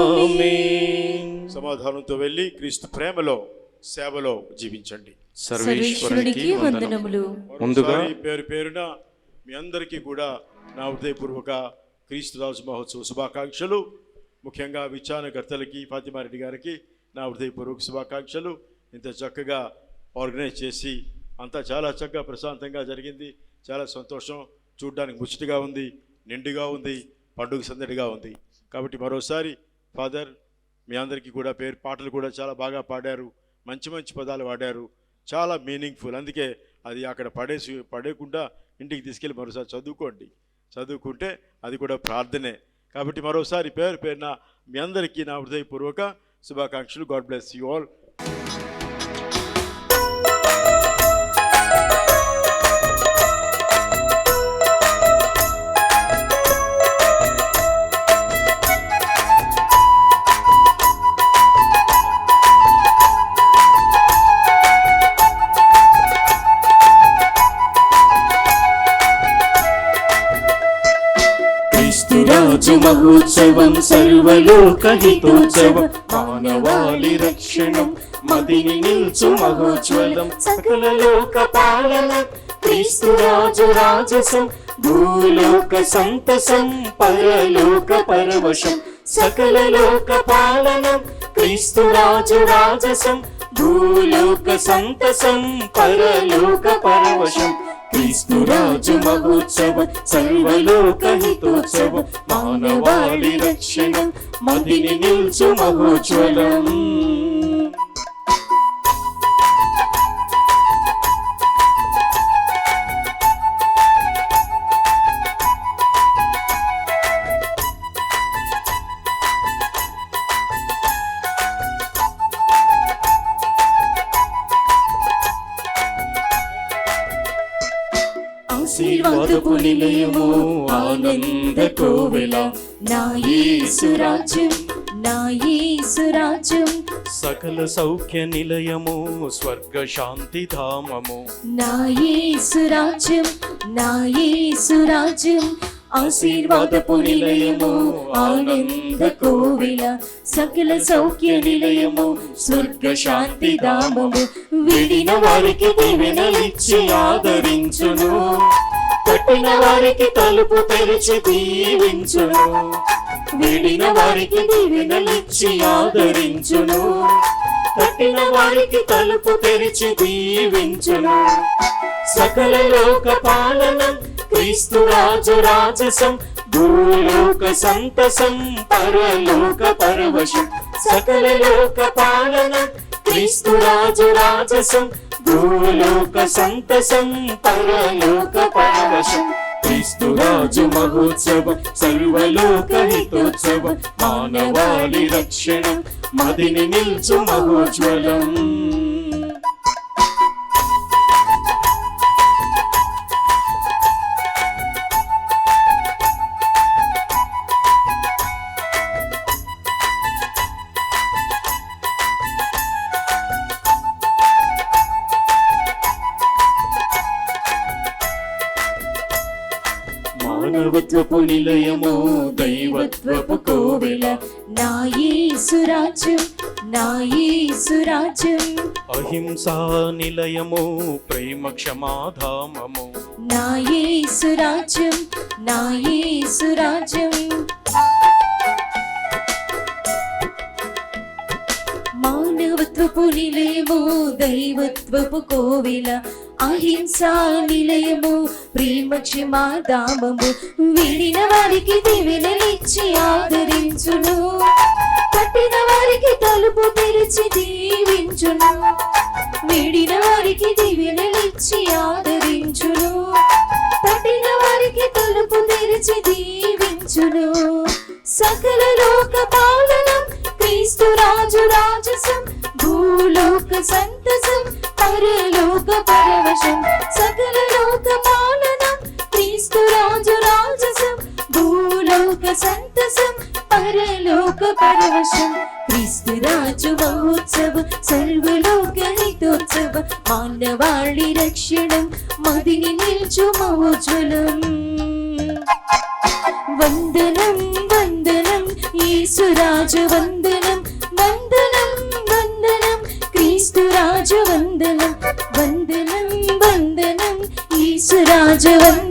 ఆమేన్. సమాధానంతో వెళ్ళి క్రీస్తు ప్రేమలో, సేవలో జీవించండి. సర్వేశ్వరునికి వందనములు. ముందుగా పేరు పేరున మీ అందరికీ కూడా నా హృదయపూర్వక క్రీస్తు రాజు మహోత్సవ శుభాకాంక్షలు. ముఖ్యంగా విచారణకర్తలకి, ఫాతిమారెడ్డి గారికి నా హృదయపూర్వక శుభాకాంక్షలు. ఇంత చక్కగా ఆర్గనైజ్ చేసి అంతా చాలా చక్కగా ప్రశాంతంగా జరిగింది. చాలా సంతోషం. చూడ్డానికి ముచ్చటగా ఉంది, నిండుగా ఉంది, పండుగ సందడిగా ఉంది. కాబట్టి మరోసారి ఫాదర్ మీ అందరికీ కూడా పాటలు కూడా చాలా బాగా పాడారు, మంచి మంచి పదాలు వాడారు, చాలా మీనింగ్ఫుల్. అందుకే అది అక్కడ పడేయకుండా ఇంటికి తీసుకెళ్ళి మరోసారి చదువుకుంటే అది కూడా ప్రార్థనే. కాబట్టి మరోసారి పేరున మీ అందరికీ నా హృదయపూర్వక శుభాకాంక్షలు. God bless you all. క్రీస్తురాజు మహోత్సవం సర్వలోకహితోత్సవం మానవాళి రక్షణం మదిని నిల్చు మహోజ్వలం సకల లోక పాలన క్రీస్తురాజు రాజసం భూలోక సంతసం పరలోక పరవశం సకల లోక పాలనం క్రీస్తురాజు రాజసం భూలోక సంతసం పరలోక పరవశం క్రీస్తురాజు మహోత్సవం సర్వలోకహితోత్సవం మానవాళి రక్షణం మదిని నిల్చు మహోజ్వలం. ఆశీర్వాదపు నిలయము ఆనంద కోవెల నా యేసు రాజ్యం నా యేసు రాజ్యం సకల సౌఖ్య నిలయము స్వర్గ శాంతి ధామము నా యేసు రాజ్యం నా యేసు రాజ్యం ఆశీర్వాదపు నిలయము ఆనంద కోవెల సకల సౌఖ్య నిలయము స్వర్గ శాంతి ధామము విడిన వారికి దీవెనలిచ్చి ఆదరించును కట్టిన వారికి తలుపు తెరిచి దీవించును విడిన వారికి దీవెనలిచ్చి ఆదరించును కట్టిన వారికి తలుపు తెరిచి దీవించును సకల లోక పాలనం క్రీస్తురాజు రాజసం భూలోక సంతసం పరలోక పరవశం సకల లోక పాలనం క్రీస్తురాజు రాజసం భూలోక సంతసం పరలోక పరవశం క్రీస్తురాజు మహోత్సవం సర్వలోకహితోత్సవం మానవాళి రక్షణం మదిని నిల్చు మహోజ్వలం. మానవత్వపు నిలయము దైవత్వపు కోవెల నా యేసు రాజ్యం నా యేసు రాజ్యం అహింసా నిలయము ప్రేమ క్షమాధామము నా యేసు రాజ్యం నా యేసు రాజ్యం మానవత్వపు నిలయము దైవత్వపు కోవెల అహింసా నిలయము ప్రేమ క్షమాధామము విడిన వారికి దీవెనలిచ్చి ఆదరించును కట్టిన వారికి తలుపు తెరిచి దీవించును విడిన వారికి దీవెనలిచ్చి ఆదరించును కట్టిన వారికి తలుపు తెరిచి దీవించును సకల లోక పాలనం క్రీస్తురాజు రాజసం భూలోక సంతసం పరలోక పరవశం సకల లోక పాలనం క్రీస్తురాజు రాజసం భూలోక సంతసం పరలోక పరవశం క్రీస్తురాజు మహోత్సవం సర్వలోకహితోత్సవం మానవాళి రక్షణం మదిని నిల్చు మహోజ్వలం. వందనం వందనం యేసురాజు వందనం వందనం వందనం క్రీస్తురాజు వందనం వందనం వందనం యేసురాజు వందనం